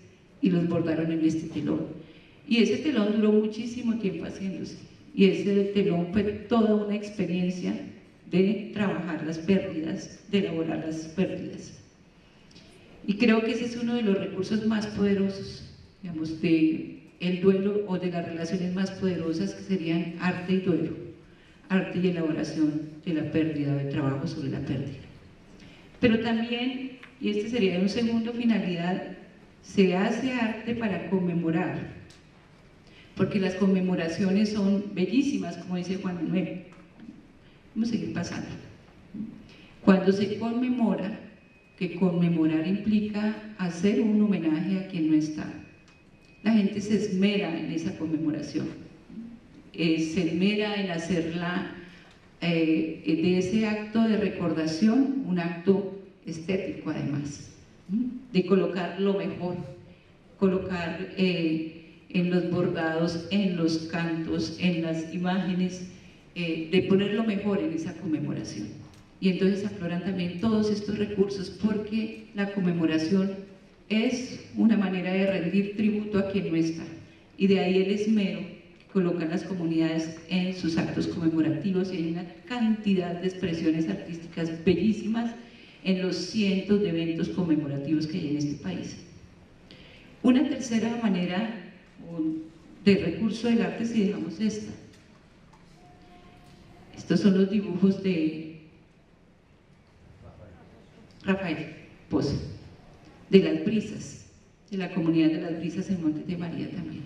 y los bordaron en este telón. Y ese telón duró muchísimo tiempo haciéndose y ese telón fue toda una experiencia de trabajar las pérdidas, de elaborar las pérdidas. Y creo que ese es uno de los recursos más poderosos, digamos, de el duelo o de las relaciones más poderosas, que serían arte y duelo, arte y elaboración de la pérdida, de trabajo sobre la pérdida. Pero también, y este sería un segundo finalidad, se hace arte para conmemorar, porque las conmemoraciones son bellísimas, como dice Juan Manuel. Vamos a seguir pasando. Cuando se conmemora, que conmemorar implica hacer un homenaje a quien no está. La gente se esmera en esa conmemoración, se esmera en hacerla de ese acto de recordación un acto estético además, de colocar lo mejor, colocar en los bordados, en los cantos, en las imágenes, de poner lo mejor en esa conmemoración. Y entonces afloran también todos estos recursos porque la conmemoración es una manera de rendir tributo a quien no está, y de ahí el esmero que colocan las comunidades en sus actos conmemorativos, y hay una cantidad de expresiones artísticas bellísimas en los cientos de eventos conmemorativos que hay en este país. Una tercera manera de recurso del arte, si dejamos esta. Estos son los dibujos de Rafael Pozo, de Las Brisas, de la comunidad de Las Brisas en Montes de María también.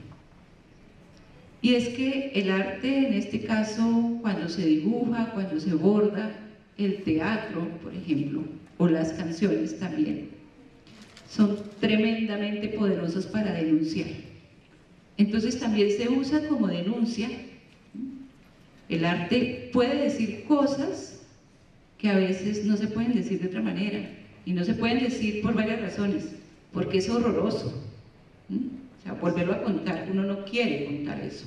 Y es que el arte, en este caso, cuando se dibuja, cuando se borda, el teatro, por ejemplo, o las canciones también, son tremendamente poderosos para denunciar. Entonces también se usa como denuncia. El arte puede decir cosas que a veces no se pueden decir de otra manera, y no se pueden decir por varias razones, porque es horroroso. O sea, volverlo a contar, uno no quiere contar eso.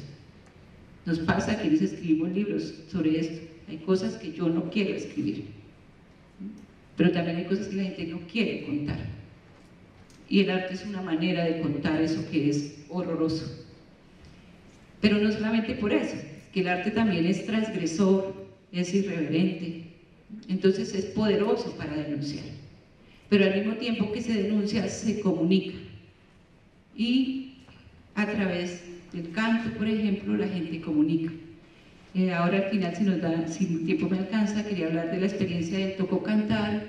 Nos pasa a quienes escribimos libros sobre esto, hay cosas que yo no quiero escribir, pero también hay cosas que la gente no quiere contar, y el arte es una manera de contar eso que es horroroso. Pero no solamente por eso, que el arte también es transgresor, es irreverente, entonces es poderoso para denunciar, pero al mismo tiempo que se denuncia, se comunica, y a través del canto, por ejemplo, la gente comunica. Ahora al final, si el tiempo me alcanza, quería hablar de la experiencia del Tocó Cantar.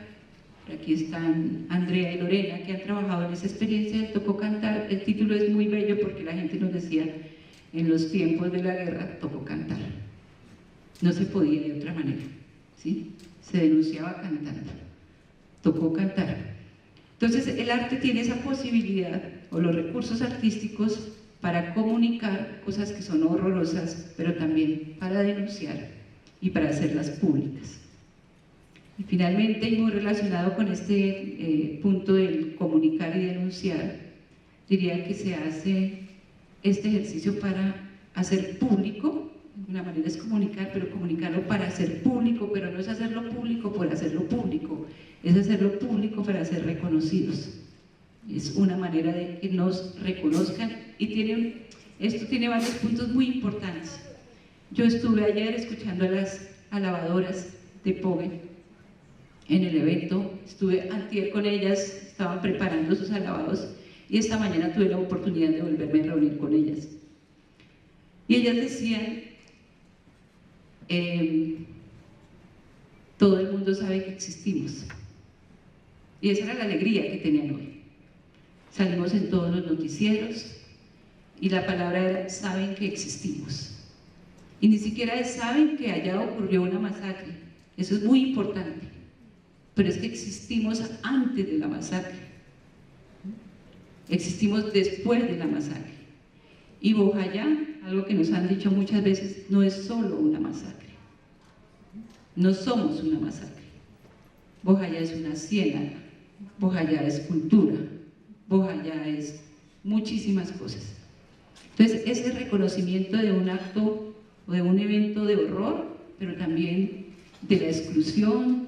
Aquí están Andrea y Lorena, que han trabajado en esa experiencia del Tocó Cantar. El título es muy bello porque la gente nos decía, en los tiempos de la guerra tocó cantar, no se podía de otra manera, ¿sí? Se denunciaba cantando, tocó cantar. Entonces el arte tiene esa posibilidad, o los recursos artísticos, para comunicar cosas que son horrorosas, pero también para denunciar y para hacerlas públicas. Y finalmente, y muy relacionado con este punto del comunicar y denunciar, diría que se hace este ejercicio para hacer público. Una manera es comunicar, pero comunicarlo para hacer público, pero no es hacerlo público por hacerlo público, es hacerlo público para ser reconocidos. Es una manera de que nos reconozcan, y esto tiene varios puntos muy importantes. Yo estuve ayer escuchando a las alabadoras de Pogue en el evento, estuve antier con ellas, estaban preparando sus alabados, y esta mañana tuve la oportunidad de volverme a reunir con ellas. Y ellas decían, todo el mundo sabe que existimos. Y esa era la alegría que tenían hoy. Salimos en todos los noticieros y la palabra era, saben que existimos. Y ni siquiera es, saben que allá ocurrió una masacre. Eso es muy importante. Pero es que existimos antes de la masacre. Existimos después de la masacre. Y Bojayá, algo que nos han dicho muchas veces, no es solo una masacre. No somos una masacre. Bojayá es una ciénaga. Bojayá es cultura. Bojayá es muchísimas cosas. Entonces, ese reconocimiento de un acto o de un evento de horror, pero también de la exclusión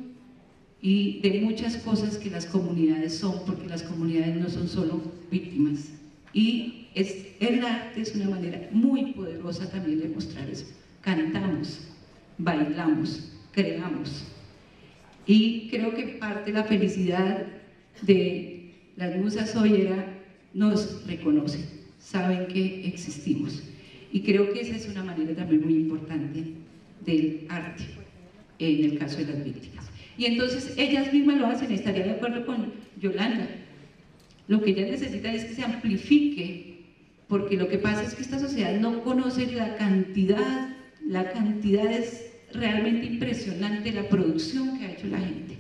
y de muchas cosas que las comunidades son, porque las comunidades no son solo víctimas. Y el arte es una manera muy poderosa también de mostrar eso. Cantamos, bailamos, creamos. Y creo que parte de la felicidad de las musas hoy era, nos reconocen, saben que existimos. Y creo que esa es una manera también muy importante del arte, en el caso de las víctimas. Y entonces ellas mismas lo hacen, estaría de acuerdo con Yolanda. Lo que ellas necesitan es que se amplifique, porque lo que pasa es que esta sociedad no conoce la cantidad es realmente impresionante, la producción que ha hecho la gente.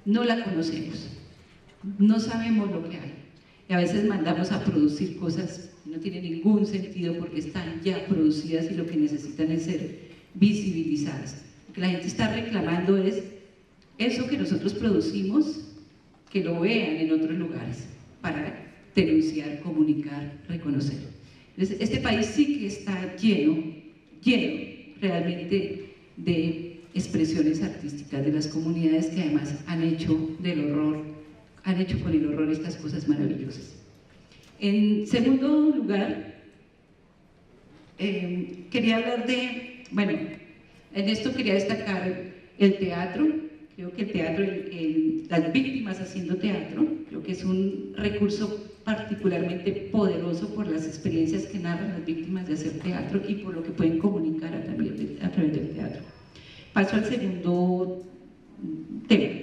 No la conocemos, no sabemos lo que hay. Y a veces mandamos a producir cosas que no tienen ningún sentido porque están ya producidas y lo que necesitan es ser visibilizadas. Lo que la gente está reclamando es eso que nosotros producimos, que lo vean en otros lugares para denunciar, comunicar, reconocer. Entonces, este país sí que está lleno realmente de expresiones artísticas de las comunidades que además han hecho con el horror estas cosas maravillosas. En segundo lugar, quería hablar en esto quería destacar el teatro. Creo que el teatro, las víctimas haciendo teatro, creo que es un recurso particularmente poderoso por las experiencias que narran las víctimas de hacer teatro y por lo que pueden comunicar a través del teatro. Paso al segundo tema,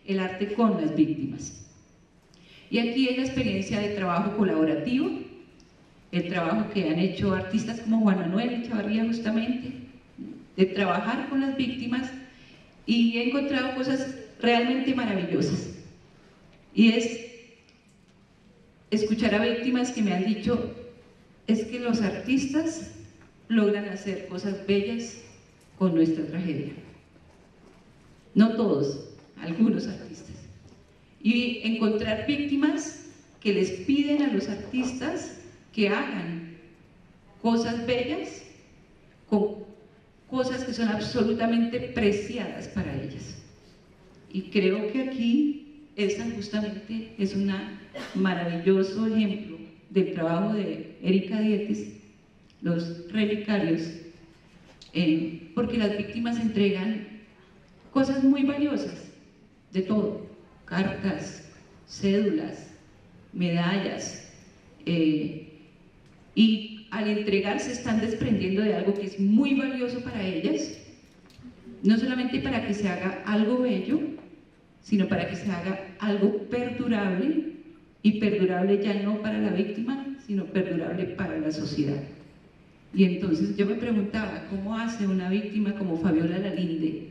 el arte con las víctimas. Y aquí es la experiencia de trabajo colaborativo, el trabajo que han hecho artistas como Juan Manuel Echavarría justamente, de trabajar con las víctimas, y he encontrado cosas realmente maravillosas. Y es escuchar a víctimas que me han dicho, es que los artistas logran hacer cosas bellas con nuestra tragedia. No todos, algunos artistas. Y encontrar víctimas que les piden a los artistas que hagan cosas bellas con cosas que son absolutamente preciadas para ellas. Y creo que aquí esa justamente es un maravilloso ejemplo del trabajo de Erika Dietes, los relicarios, porque las víctimas entregan cosas muy valiosas, de todo, cartas, cédulas, medallas, y al entregarse están desprendiendo de algo que es muy valioso para ellas, no solamente para que se haga algo bello, sino para que se haga algo perdurable, y perdurable ya no para la víctima, sino perdurable para la sociedad. Y entonces yo me preguntaba, ¿cómo hace una víctima como Fabiola Lalinde,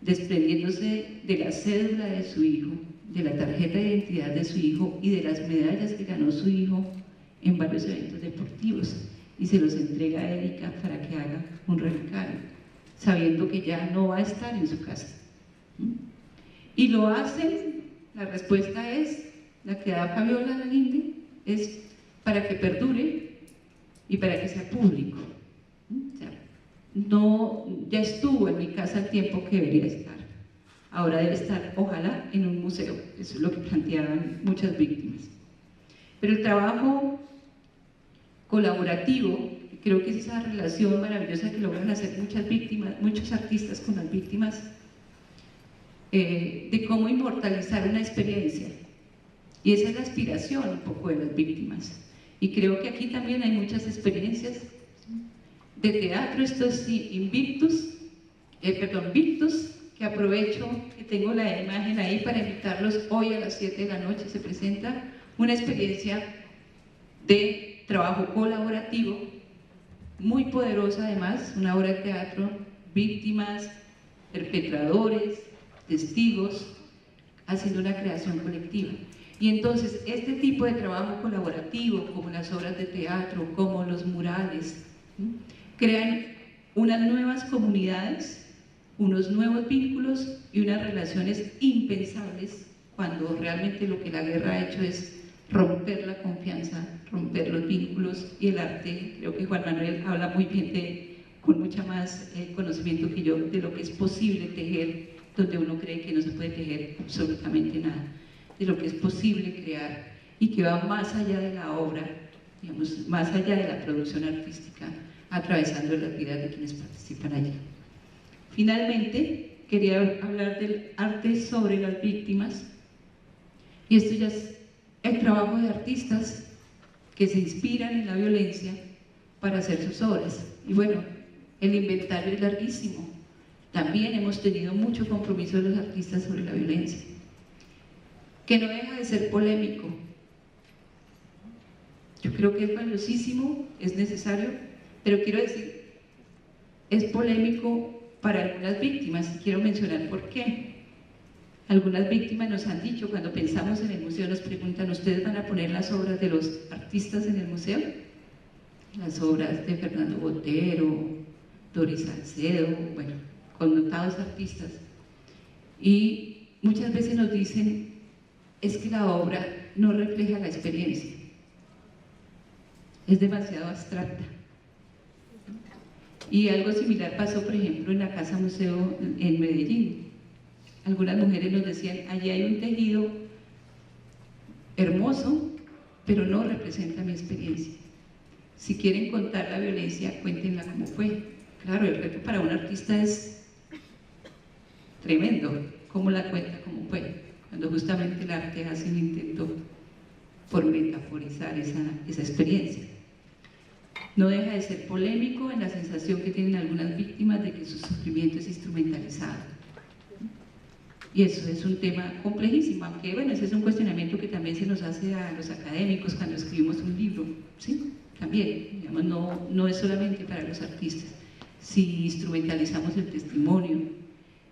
desprendiéndose de la cédula de su hijo, de la tarjeta de identidad de su hijo y de las medallas que ganó su hijo en varios eventos deportivos, y se los entrega a Erika para que haga un relicario, sabiendo que ya no va a estar en su casa? Y lo hacen, la respuesta es, la que da Fabiola Lalinde, es para que perdure y para que sea público. O sea, no, ya estuvo en mi casa el tiempo que debería estar, ahora debe estar, ojalá, en un museo. Eso es lo que planteaban muchas víctimas. Pero el trabajo colaborativo, creo que es esa relación maravillosa que logran hacer muchas víctimas, muchos artistas con las víctimas, de cómo inmortalizar una experiencia. Y esa es la aspiración un poco de las víctimas. Y creo que aquí también hay muchas experiencias de teatro, estos Victus, que aprovecho que tengo la imagen ahí para invitarlos. Hoy a las 7 de la noche se presenta una experiencia de trabajo colaborativo muy poderosa, además, una obra de teatro, víctimas, perpetradores, testigos, haciendo una creación colectiva. Y entonces este tipo de trabajo colaborativo, como las obras de teatro, como los murales, crean unas nuevas comunidades, unos nuevos vínculos y unas relaciones impensables, cuando realmente lo que la guerra ha hecho es romper la confianza, romper los vínculos. Y el arte, creo que Juan Manuel habla muy bien con mucha más conocimiento que yo, de lo que es posible tejer donde uno cree que no se puede tejer absolutamente nada, de lo que es posible crear y que va más allá de la obra, digamos, más allá de la producción artística, atravesando las vidas de quienes participan allí. Finalmente, quería hablar del arte sobre las víctimas, y esto ya es el trabajo de artistas que se inspiran en la violencia para hacer sus obras. Y bueno, el inventario es larguísimo. También hemos tenido mucho compromiso de los artistas sobre la violencia, que no deja de ser polémico, Yo creo que es valiosísimo, es necesario, pero quiero decir, es polémico para algunas víctimas, y quiero mencionar por qué. Algunas víctimas nos han dicho, cuando pensamos en el museo, nos preguntan, ¿ustedes van a poner las obras de los artistas en el museo? Las obras de Fernando Botero, Doris Salcedo, bueno, connotados artistas. Y muchas veces nos dicen, es que la obra no refleja la experiencia, es demasiado abstracta. Y algo similar pasó, por ejemplo, en la Casa Museo en Medellín. Algunas mujeres nos decían, allí hay un tejido hermoso, pero no representa mi experiencia. Si quieren contar la violencia, cuéntenla como fue. Claro, el reto para un artista es tremendo, cómo la cuenta como fue, cuando justamente el arte hace un intento por metaforizar esa experiencia. No deja de ser polémico en la sensación que tienen algunas víctimas de que su sufrimiento es instrumentalizado. Y eso es un tema complejísimo, aunque bueno, ese es un cuestionamiento que también se nos hace a los académicos cuando escribimos un libro, ¿sí? También, digamos, no es solamente para los artistas. Si instrumentalizamos el testimonio,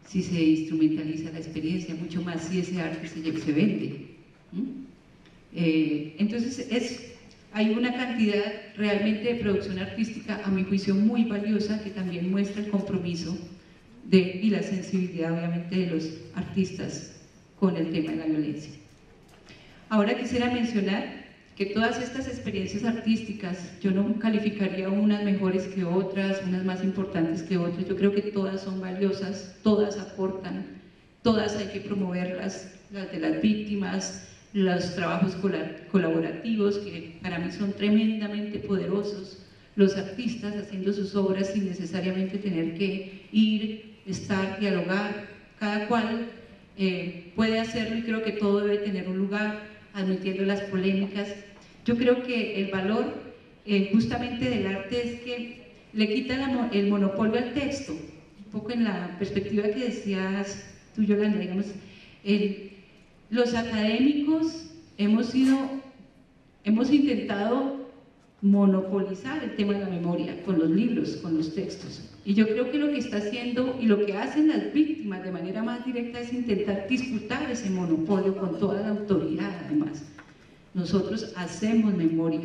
si se instrumentaliza la experiencia, mucho más si ese arte se vende. Entonces hay una cantidad realmente de producción artística, a mi juicio, muy valiosa, que también muestra el compromiso y la sensibilidad, obviamente, de los artistas con el tema de la violencia. Ahora quisiera mencionar que todas estas experiencias artísticas, yo no calificaría unas mejores que otras, unas más importantes que otras, yo creo que todas son valiosas, todas aportan, todas hay que promoverlas, las de las víctimas, los trabajos colaborativos, que para mí son tremendamente poderosos, los artistas haciendo sus obras sin necesariamente tener que ir, estar, dialogar, cada cual puede hacerlo, y creo que todo debe tener un lugar, admitiendo las polémicas. Yo creo que el valor justamente del arte es que le quita el monopolio al texto, un poco en la perspectiva que decías tú, Yolanda, digamos, los académicos hemos intentado monopolizar el tema de la memoria con los libros, con los textos. Y yo creo que lo que está haciendo y lo que hacen las víctimas de manera más directa es intentar disputar ese monopolio con toda la autoridad, además. Nosotros hacemos memoria,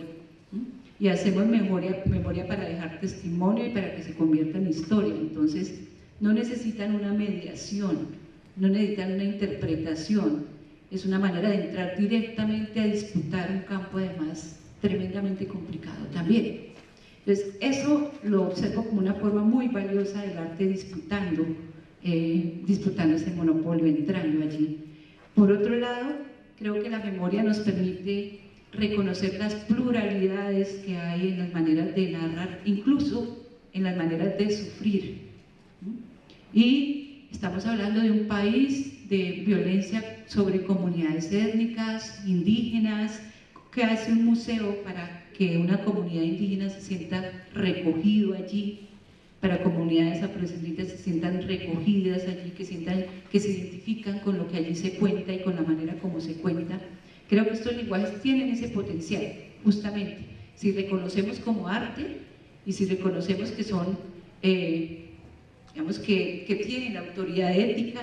y hacemos memoria para dejar testimonio y para que se convierta en historia. Entonces, no necesitan una mediación, no necesitan una interpretación, es una manera de entrar directamente a disputar un campo además tremendamente complicado también. Entonces, eso lo observo como una forma muy valiosa del arte disputando ese monopolio, entrando allí. Por otro lado, creo que la memoria nos permite reconocer las pluralidades que hay en las maneras de narrar, incluso en las maneras de sufrir. Y estamos hablando de un país de violencia sobre comunidades étnicas, indígenas, que hace un museo para que una comunidad indígena se sienta recogido allí, para comunidades afrodescendientes se sientan recogidas allí, que sientan que se identifican con lo que allí se cuenta y con la manera como se cuenta. Creo que estos lenguajes tienen ese potencial, justamente, si reconocemos como arte y si reconocemos que son, digamos, que tienen la autoridad ética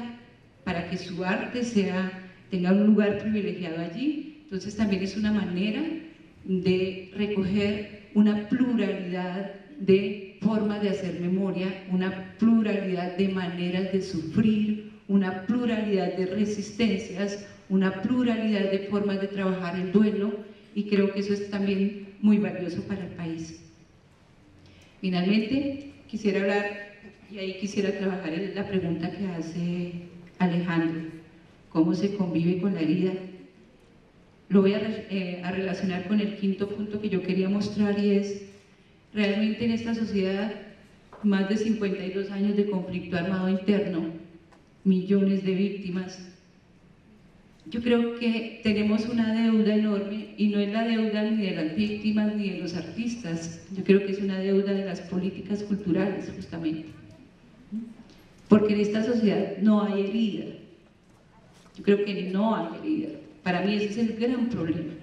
para que su arte tenga un lugar privilegiado allí. Entonces también es una manera de recoger una pluralidad de formas de hacer memoria, una pluralidad de maneras de sufrir, una pluralidad de resistencias, una pluralidad de formas de trabajar el duelo, y creo que eso es también muy valioso para el país. Finalmente, quisiera hablar, y ahí quisiera trabajar en la pregunta que hace Alejandro, ¿cómo se convive con la herida? Lo voy a relacionar con el quinto punto que yo quería mostrar, y es, realmente en esta sociedad, más de 52 años de conflicto armado interno, millones de víctimas, yo creo que tenemos una deuda enorme, y no es la deuda ni de las víctimas ni de los artistas, yo creo que es una deuda de las políticas culturales, justamente, porque en esta sociedad no hay herida, yo creo que no hay herida. Para mí ese es el gran problema,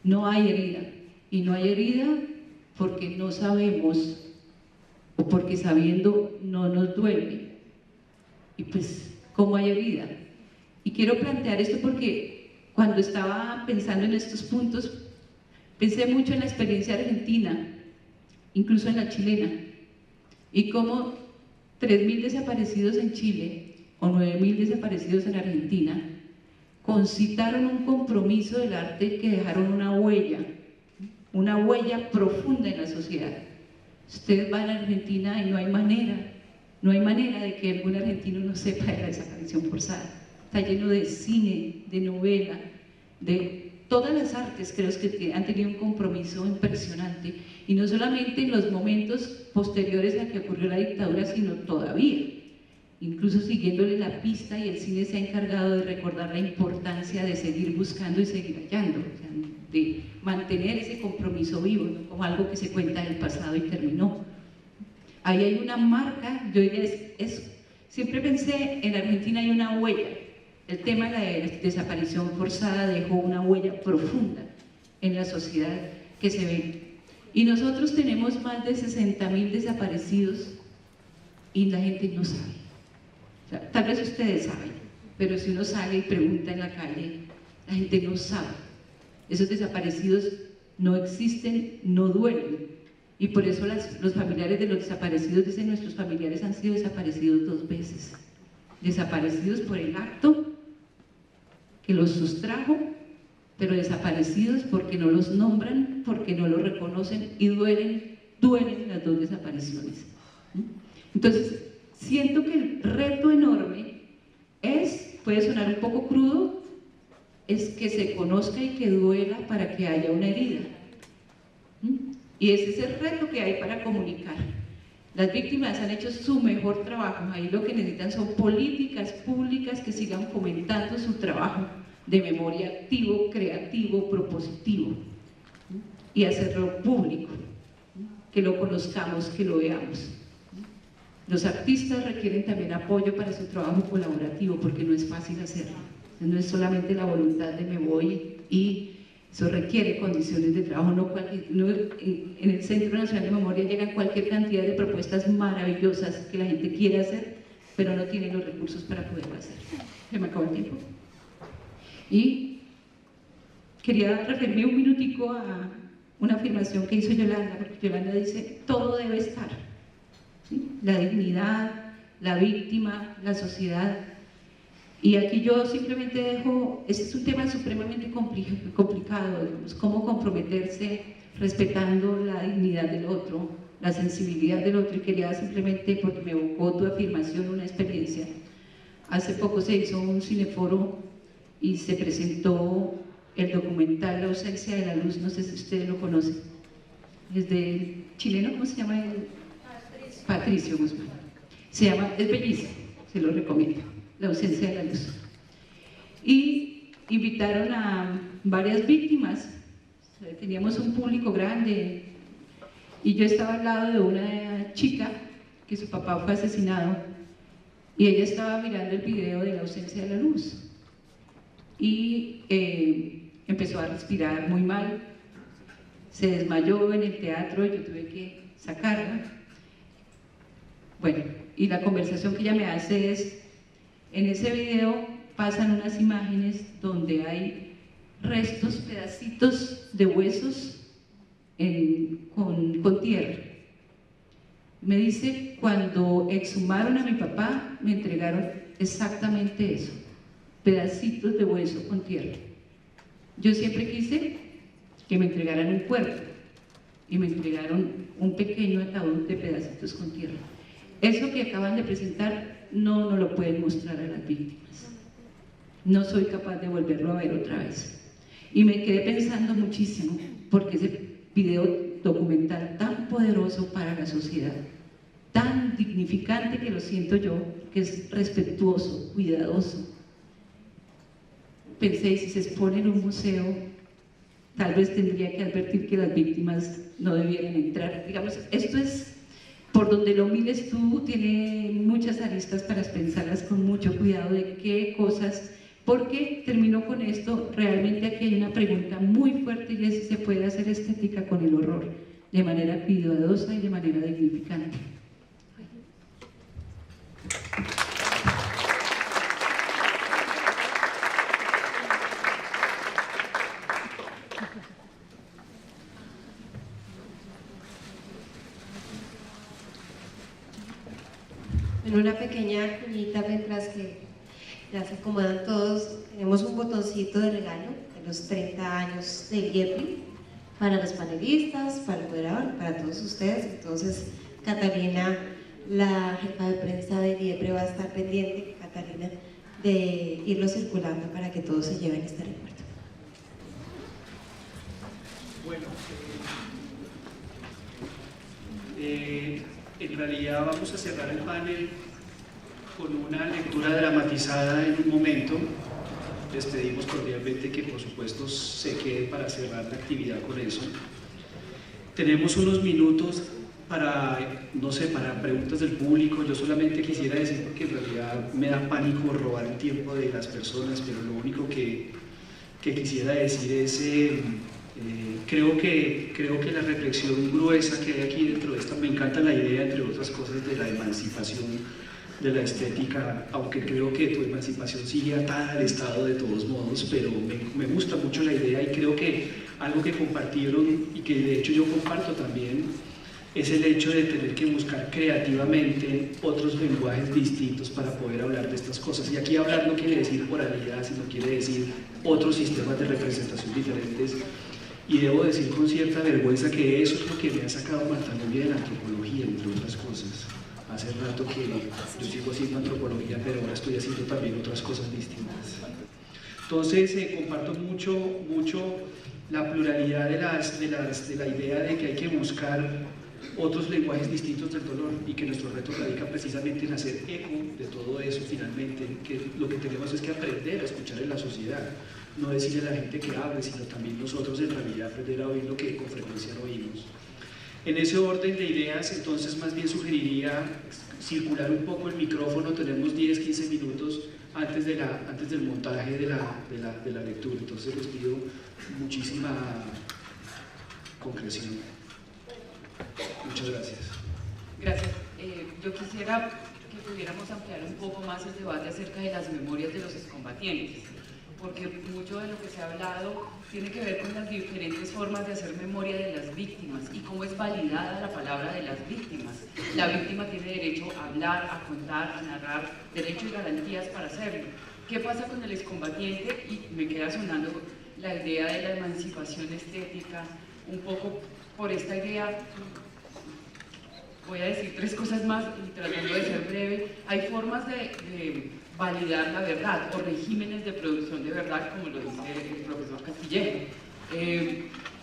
no hay herida. y no hay herida porque no sabemos o porque sabiendo no nos duele. Y pues, ¿cómo hay herida? Y quiero plantear esto porque cuando estaba pensando en estos puntos, pensé mucho en la experiencia argentina, incluso en la chilena, y cómo 3.000 desaparecidos en Chile o 9.000 desaparecidos en Argentina concitaron un compromiso del arte que dejaron una huella profunda en la sociedad. Ustedes van a Argentina y no hay manera de que algún argentino no sepa de la desaparición forzada. Está lleno de cine, de novela, de todas las artes, creo que han tenido un compromiso impresionante, y no solamente en los momentos posteriores a que ocurrió la dictadura, sino todavía, incluso siguiéndole la pista, y el cine se ha encargado de recordar la importancia de seguir buscando y seguir hallando, o sea, de mantener ese compromiso vivo, ¿no? Como algo que se cuenta del pasado y terminó. Ahí hay una marca, yo diría, siempre pensé, en Argentina hay una huella. El tema de la desaparición forzada dejó una huella profunda en la sociedad que se ve. Y nosotros tenemos más de 60.000 desaparecidos y la gente no sabe. O sea, tal vez ustedes saben, pero si uno sale y pregunta en la calle, la gente no sabe. Esos desaparecidos no existen, no duelen. Y por eso los familiares de los desaparecidos dicen: nuestros familiares han sido desaparecidos 2 veces. Desaparecidos por el acto que los sustrajo, pero desaparecidos porque no los nombran, porque no los reconocen, y duelen las 2 desapariciones. Entonces, siento que el reto enorme puede sonar un poco crudo, es que se conozca y que duela para que haya una herida. Y ese es el reto que hay para comunicar. Las víctimas han hecho su mejor trabajo, ahí lo que necesitan son políticas públicas que sigan fomentando su trabajo de memoria activo, creativo, propositivo, y hacerlo público, que lo conozcamos, que lo veamos. Los artistas requieren también apoyo para su trabajo colaborativo, porque no es fácil hacerlo. No es solamente la voluntad de me voy, y eso requiere condiciones de trabajo. En el Centro Nacional de Memoria llegan cualquier cantidad de propuestas maravillosas que la gente quiere hacer, pero no tiene los recursos para poderlo hacer. Se me acabó el tiempo. Y quería referirme un minutico a una afirmación que hizo Yolanda, porque Yolanda dice: todo debe estar, ¿sí? La dignidad, la víctima, la sociedad. Y aquí yo simplemente dejo, este es un tema supremamente complicado, digamos, cómo comprometerse respetando la dignidad del otro, la sensibilidad del otro. Y quería simplemente, porque me evocó tu afirmación, una experiencia. Hace poco se hizo un cineforo y se presentó el documental La ausencia de la luz, no sé si ustedes lo conocen, es del chileno, ¿cómo se llama? Patricio Guzmán. Es bellísimo, se lo recomiendo. La ausencia de la luz. Y invitaron a varias víctimas, teníamos un público grande, y yo estaba al lado de una chica que su papá fue asesinado, y ella estaba mirando el video de la ausencia de la luz, y empezó a respirar muy mal, se desmayó en el teatro, yo tuve que sacarla. Bueno, y la conversación que ella me hace es: en ese video pasan unas imágenes donde hay restos, pedacitos de huesos con tierra. Me dice: cuando exhumaron a mi papá me entregaron exactamente eso, pedacitos de hueso con tierra. Yo siempre quise que me entregaran un cuerpo, y me entregaron un pequeño ataúd de pedacitos con tierra. Eso que acaban de presentar no lo pueden mostrar a las víctimas. No soy capaz de volverlo a ver otra vez. Y me quedé pensando muchísimo, porque ese video documental tan poderoso para la sociedad, tan dignificante, que lo siento yo, que es respetuoso, cuidadoso. Pensé, si se expone en un museo, tal vez tendría que advertir que las víctimas no debieran entrar. Digamos, esto es, por donde lo mires tú, tiene muchas aristas para pensarlas con mucho cuidado de qué cosas Porque termino con esto, realmente aquí hay una pregunta muy fuerte y es si se puede hacer estética con el horror, de manera cuidadosa y de manera dignificante. En una pequeña cuñita, mientras que ya se acomodan todos, tenemos un botoncito de regalo de los 30 años del IEPRI para los panelistas, para el moderador, para todos ustedes. Entonces, Catalina, la jefa de prensa del IEPRI, va a estar pendiente, Catalina, de irlo circulando para que todos se lleven este recuerdo. Bueno, en realidad vamos a cerrar el panel con una lectura dramatizada en un momento. Les pedimos cordialmente que por supuesto se quede para cerrar la actividad con eso. Tenemos unos minutos para, no sé, para preguntas del público. Yo solamente quisiera decir, porque en realidad me da pánico robar el tiempo de las personas, pero lo único que quisiera decir es, creo que la reflexión gruesa que hay aquí dentro de esta, me encanta la idea, entre otras cosas, de la emancipación de la estética, aunque creo que tu emancipación sigue atada al Estado de todos modos, pero me gusta mucho la idea y creo que algo que compartieron y que de hecho yo comparto también es el hecho de tener que buscar creativamente otros lenguajes distintos para poder hablar de estas cosas. Y aquí hablar no quiere decir oralidad, sino quiere decir otros sistemas de representación diferentes. Y debo decir con cierta vergüenza que eso es lo que me ha sacado Marta Nubia de la antropología, entre otras cosas. Hace rato que yo sigo haciendo antropología, pero ahora estoy haciendo también otras cosas distintas. Entonces, comparto mucho la pluralidad de la idea de que hay que buscar otros lenguajes distintos del dolor y que nuestro reto radica precisamente en hacer eco de todo eso finalmente, que lo que tenemos es que aprender a escuchar en la sociedad, no decirle a la gente que hable, sino también nosotros en realidad aprender a oír lo que con frecuencia no oímos. En ese orden de ideas, entonces, más bien sugeriría circular un poco el micrófono. Tenemos 10-15 minutos antes del montaje de la lectura. Entonces les pido muchísima concreción. Muchas gracias. Gracias. Yo quisiera que pudiéramos ampliar un poco más el debate acerca de las memorias de los excombatientes, porque mucho de lo que se ha hablado tiene que ver con las diferentes formas de hacer memoria de las víctimas y cómo es validada la palabra de las víctimas. La víctima tiene derecho a hablar, a contar, a narrar, derecho y garantías para hacerlo. ¿Qué pasa con el excombatiente? Y me queda sonando la idea de la emancipación estética, un poco por esta idea. Voy a decir 3 cosas más y tratando de ser breve. Hay formas de validar la verdad o regímenes de producción de verdad, como lo dice el profesor Castillejo.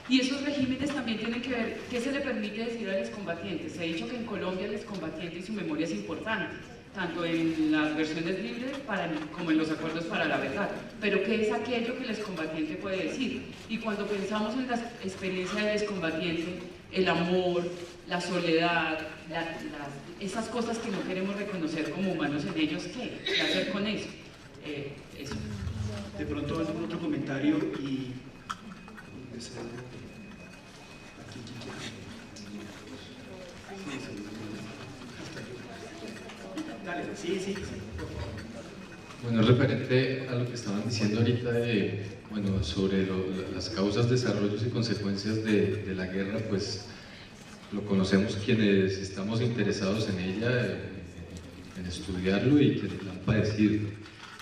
Y esos regímenes también tienen que ver qué se le permite decir al excombatiente. Se ha dicho que en Colombia el excombatiente y su memoria es importante, tanto en las versiones libres como en los acuerdos para la verdad. Pero ¿qué es aquello que el excombatiente puede decir? Y cuando pensamos en la experiencia del excombatiente, el amor, la soledad, esas cosas que no queremos reconocer como humanos en ellos, ¿qué hacer con eso? Eso. De pronto algún otro comentario y... Dale, sí. Bueno, referente a lo que estaban diciendo ahorita sobre las causas, desarrollos y consecuencias de la guerra, pues lo conocemos quienes estamos interesados en ella, en estudiarlo y quienes lo han padecido.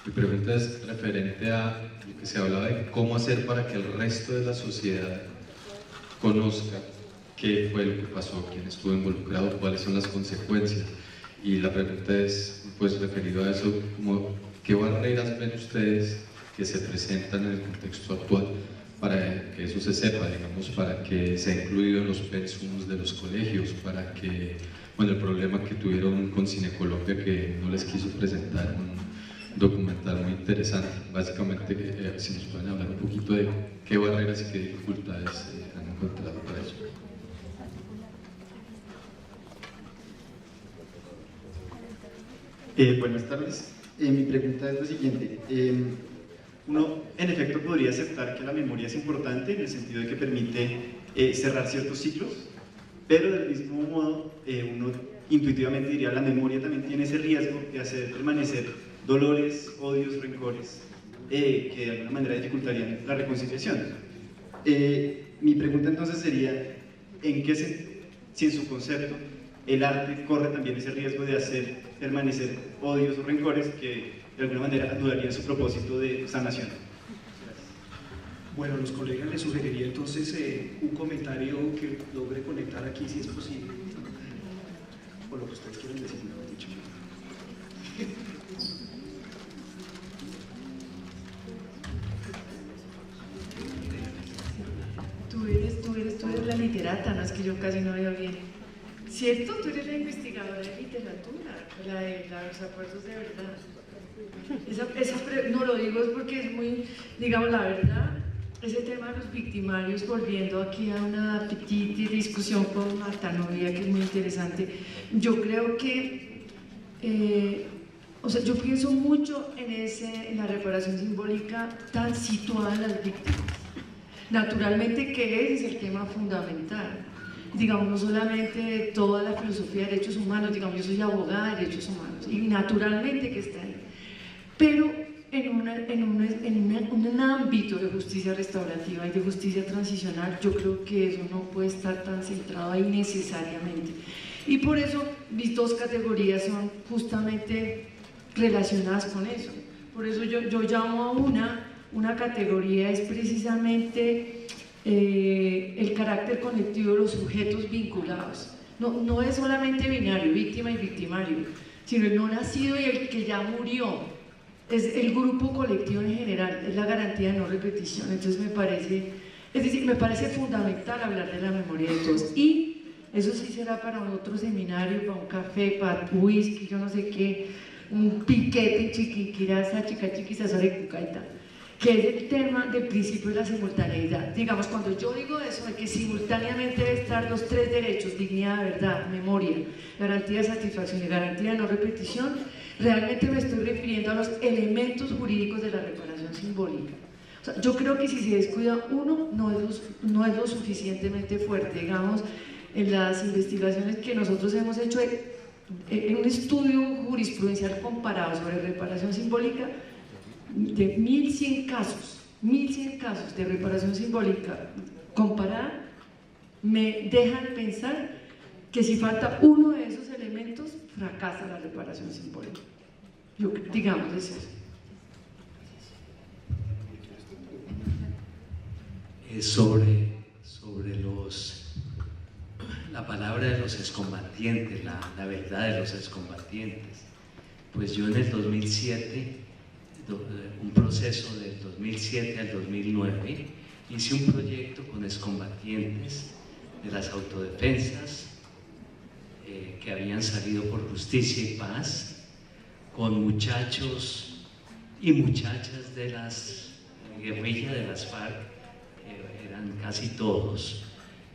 Mi pregunta es referente a lo que se hablaba de cómo hacer para que el resto de la sociedad conozca qué fue lo que pasó, quién estuvo involucrado, cuáles son las consecuencias. Y la pregunta es, pues, referido a eso, como, ¿qué barreras ven ustedes que se presentan en el contexto actual para que eso se sepa, digamos, para que sea incluido en los pensums de los colegios, para que, bueno, el problema que tuvieron con Cine Colombia, que no les quiso presentar un documental muy interesante, básicamente, si nos pueden hablar un poquito de qué barreras y qué dificultades han encontrado para eso. Buenas tardes. Mi pregunta es la siguiente. Uno, en efecto, podría aceptar que la memoria es importante en el sentido de que permite cerrar ciertos ciclos, pero del mismo modo, uno intuitivamente diría, la memoria también tiene ese riesgo de hacer permanecer dolores, odios, rencores, que de alguna manera dificultarían la reconciliación. Mi pregunta entonces sería, si en su concepto el arte corre también ese riesgo de hacer permanecer odios o rencores que de alguna manera ayudarían en su propósito de sanación. Bueno, a los colegas les sugeriría entonces un comentario que logre conectar aquí si es posible, o lo que ustedes quieran decir, mejor dicho. Tú eres la literata, no es que yo casi no veo bien. ¿Cierto? Tú eres la investigadora de literatura, la de los acuerdos de verdad. No lo digo es porque es muy, digamos, la verdad, ese tema de los victimarios, volviendo aquí a una petite discusión con Marta Novia, que es muy interesante. Yo creo que, yo pienso mucho en la reparación simbólica tan situada en las víctimas. Naturalmente que ese es el tema fundamental, digamos, no solamente toda la filosofía de derechos humanos, digamos, yo soy abogada de derechos humanos y naturalmente que está ahí, pero en un ámbito de justicia restaurativa y de justicia transicional, yo creo que eso no puede estar tan centrado ahí necesariamente, y por eso mis dos categorías son justamente relacionadas con eso. Por eso yo llamo a una categoría es precisamente el carácter colectivo de los sujetos vinculados. No es solamente binario, víctima y victimario, sino el no nacido y el que ya murió. Es el grupo colectivo en general, es la garantía de no repetición. Entonces me parece fundamental hablar de la memoria de todos. Y eso sí será para otro seminario, para un café, para whisky, yo no sé qué, un piquete, chiquiquirasa, chicachiquisa, sobre cucaita, que es el tema del principio de la simultaneidad. Digamos, cuando yo digo eso, de que simultáneamente deben estar los tres derechos, dignidad, verdad, memoria, garantía de satisfacción y garantía de no repetición, realmente me estoy refiriendo a los elementos jurídicos de la reparación simbólica. O sea, yo creo que si se descuida uno, no es lo suficientemente fuerte. Digamos, en las investigaciones que nosotros hemos hecho, en un estudio jurisprudencial comparado sobre reparación simbólica, de 1100 casos de reparación simbólica comparada, me dejan pensar que si falta uno de esos elementos, fracasa la reparación simbólica. Digamos, es eso. Sobre la palabra de los excombatientes, la verdad de los excombatientes. Pues yo en el 2007, un proceso del 2007 al 2009, hice un proyecto con excombatientes de las autodefensas que habían salido por Justicia y Paz, con muchachos y muchachas de las guerrillas de las FARC, eran casi todos,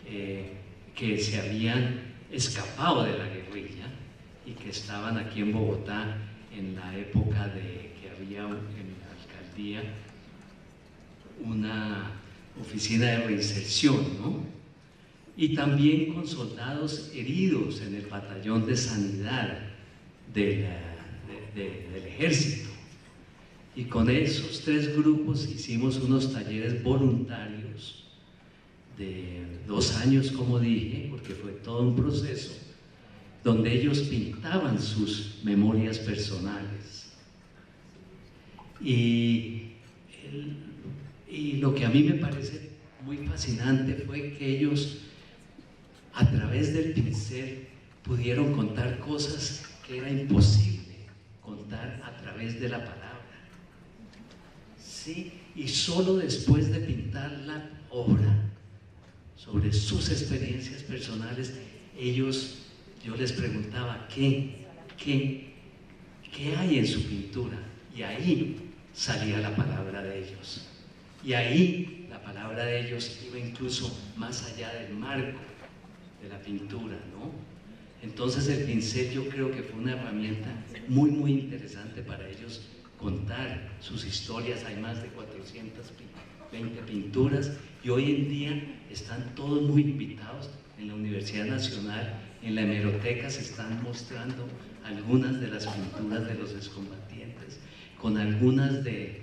que se habían escapado de la guerrilla y que estaban aquí en Bogotá en la época de que había en la alcaldía una oficina de reinserción, ¿no? Y también con soldados heridos en el batallón de sanidad del ejército. Y con esos tres grupos hicimos unos talleres voluntarios de 2 años, como dije, porque fue todo un proceso, donde ellos pintaban sus memorias personales. Y lo que a mí me parece muy fascinante fue que ellos, a través del pincel, pudieron contar cosas que era imposible contar a través de la palabra. ¿Sí? Y solo después de pintar la obra sobre sus experiencias personales, yo les preguntaba ¿qué hay en su pintura? Y ahí salía la palabra de ellos. Y ahí la palabra de ellos iba incluso más allá del marco de la pintura, ¿no? Entonces el pincel yo creo que fue una herramienta muy, muy interesante para ellos contar sus historias. Hay más de 420 pinturas y hoy en día están todos muy invitados en la Universidad Nacional. En la hemeroteca se están mostrando algunas de las pinturas de los excombatientes, con algunas de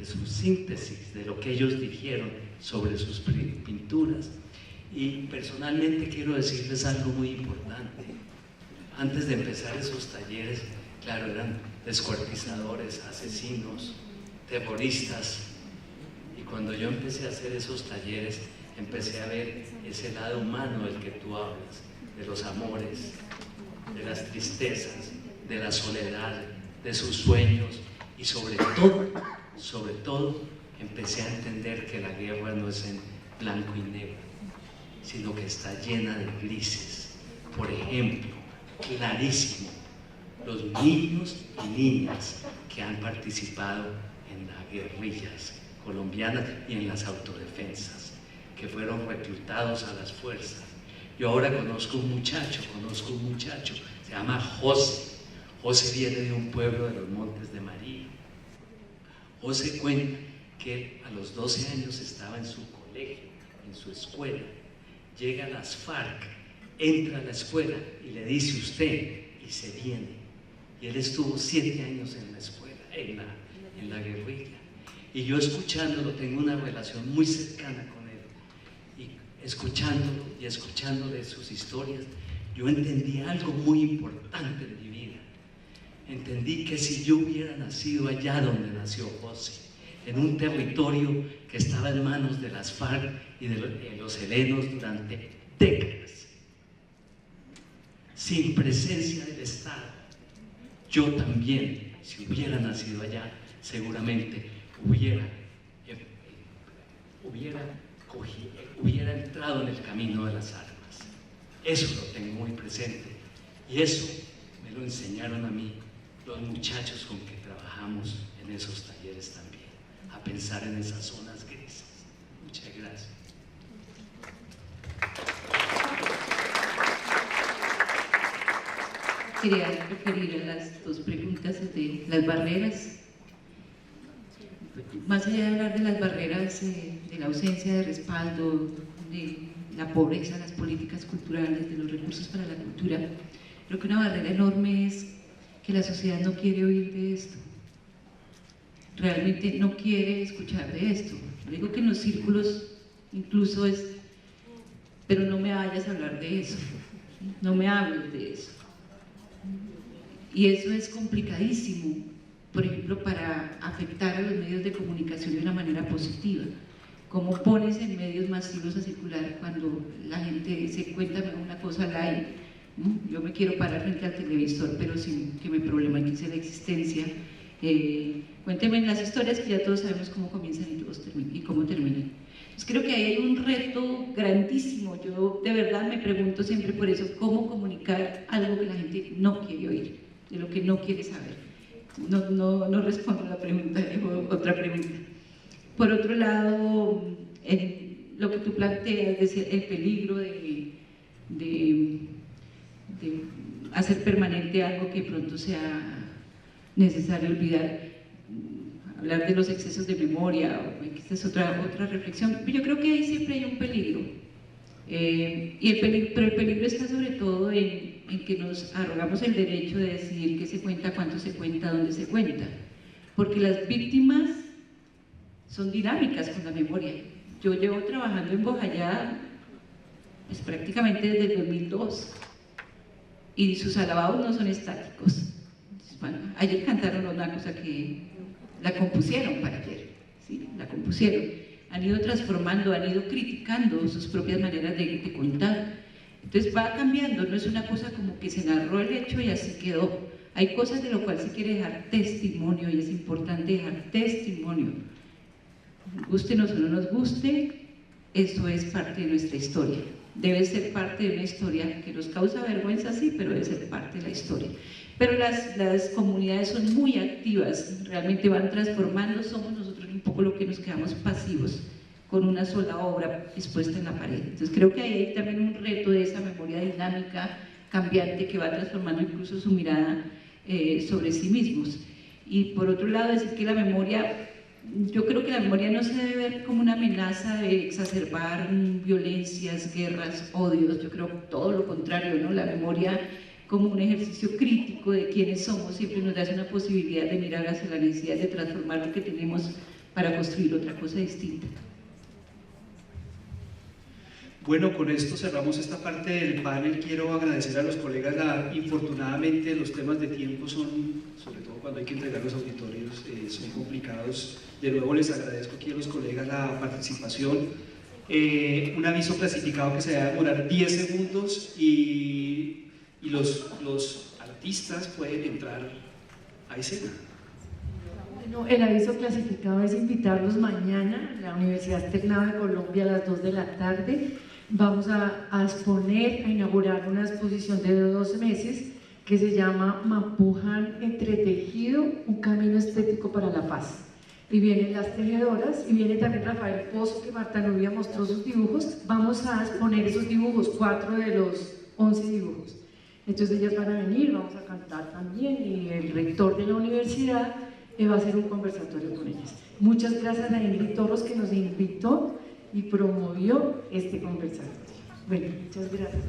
sus síntesis, de lo que ellos dijeron sobre sus pinturas. Y personalmente quiero decirles algo muy importante. Antes de empezar esos talleres, claro, eran descuartizadores, asesinos, terroristas. Y cuando yo empecé a hacer esos talleres, empecé a ver ese lado humano del que tú hablas, de los amores, de las tristezas, de la soledad, de sus sueños y sobre todo, empecé a entender que la guerra no es en blanco y negro, sino que está llena de grises. Por ejemplo, clarísimo, los niños y niñas que han participado en las guerrillas colombianas y en las autodefensas, que fueron reclutados a las fuerzas. Yo ahora conozco un muchacho, se llama José. José viene de un pueblo de los Montes de María. José cuenta que a los 12 años estaba en su colegio, en su escuela. Llega a las FARC, entra a la escuela y le dice usted, y se viene. Y él estuvo 7 años en la escuela, en la guerrilla. Y yo escuchándolo, tengo una relación muy cercana con él. Y escuchándolo y escuchándole sus historias, yo entendí algo muy importante en mi vida. Entendí que si yo hubiera nacido allá donde nació José, en un territorio que estaba en manos de las FARC y de los helenos durante décadas, sin presencia del Estado, yo también, si hubiera nacido allá, seguramente hubiera entrado en el camino de las armas. Eso lo tengo muy presente y eso me lo enseñaron a mí los muchachos con que trabajamos en esos talleres también, a pensar en esas zonas grises. Muchas gracias. Quería referir a las dos preguntas de las barreras. Más allá de hablar de las barreras, de la ausencia de respaldo, de la pobreza, las políticas culturales, de los recursos para la cultura, creo que una barrera enorme es que la sociedad no quiere oír de esto. Realmente no quiere escuchar de esto. Digo que en los círculos incluso es, pero no me vayas a hablar de eso, no me hables de eso. Y eso es complicadísimo, por ejemplo, para afectar a los medios de comunicación de una manera positiva. ¿Cómo pones en medios masivos a circular cuando la gente se cuenta una cosa al aire? Yo me quiero parar frente al televisor, pero sin que me problematice la existencia. Cuéntenme las historias que ya todos sabemos cómo comienzan y cómo terminan. Pues creo que ahí hay un reto grandísimo. Yo de verdad me pregunto siempre por eso, ¿cómo comunicar algo que la gente no quiere oír, de lo que no quiere saber? No respondo a la pregunta, dejo otra pregunta. Por otro lado, lo que tú planteas, el peligro de hacer permanente algo que pronto sea necesario olvidar, hablar de los excesos de memoria, esta es otra reflexión. Yo creo que ahí siempre hay un peligro, pero el peligro está sobre todo en que nos arrogamos el derecho de decidir qué se cuenta, cuánto se cuenta, dónde se cuenta, porque las víctimas son dinámicas con la memoria. Yo llevo trabajando en Bojayá pues, prácticamente desde el 2002 y sus alabados no son estáticos. Bueno, ayer cantaron una cosa que la compusieron para ayer, ¿sí? La compusieron. Han ido transformando, han ido criticando sus propias maneras de contar. Entonces va cambiando, no es una cosa como que se narró el hecho y así quedó. Hay cosas de lo cual se quiere dejar testimonio y es importante dejar testimonio. Gústenos o no nos guste, esto es parte de nuestra historia. Debe ser parte de una historia que nos causa vergüenza, sí, pero debe ser parte de la historia. Pero las comunidades son muy activas, realmente van transformando, somos nosotros un poco lo que nos quedamos pasivos con una sola obra expuesta en la pared. Entonces creo que ahí hay también un reto de esa memoria dinámica, cambiante, que va transformando incluso su mirada sobre sí mismos. Y por otro lado, decir que la memoria, yo creo que la memoria no se debe ver como una amenaza de exacerbar violencias, guerras, odios. Yo creo todo lo contrario, ¿no? La memoria como un ejercicio crítico de quiénes somos siempre nos da una posibilidad de mirar hacia la necesidad de transformar lo que tenemos para construir otra cosa distinta. Bueno, con esto cerramos esta parte del panel. Quiero agradecer a los colegas. Infortunadamente los temas de tiempo son, sobre todo cuando hay que entregar los auditorios, son complicados. De nuevo les agradezco aquí a los colegas la participación. Un aviso clasificado que se va a demorar 10 segundos y los artistas pueden entrar a escena. Bueno, el aviso clasificado es invitarlos mañana a la Universidad Externado de Colombia a las 2 de la tarde. Vamos a exponer, a inaugurar una exposición de 12 meses que se llama Mapujan Entretejido, un camino estético para la paz. Y vienen las tejedoras y viene también Rafael Pozo, que Marta Nubia mostró sus dibujos. Vamos a exponer esos dibujos, 4 de los 11 dibujos. Entonces ellas van a venir, vamos a cantar también y el rector de la universidad va a hacer un conversatorio con ellas. Muchas gracias a Ingrid Torros que nos invitó y promovió este conversatorio. Bueno, muchas gracias.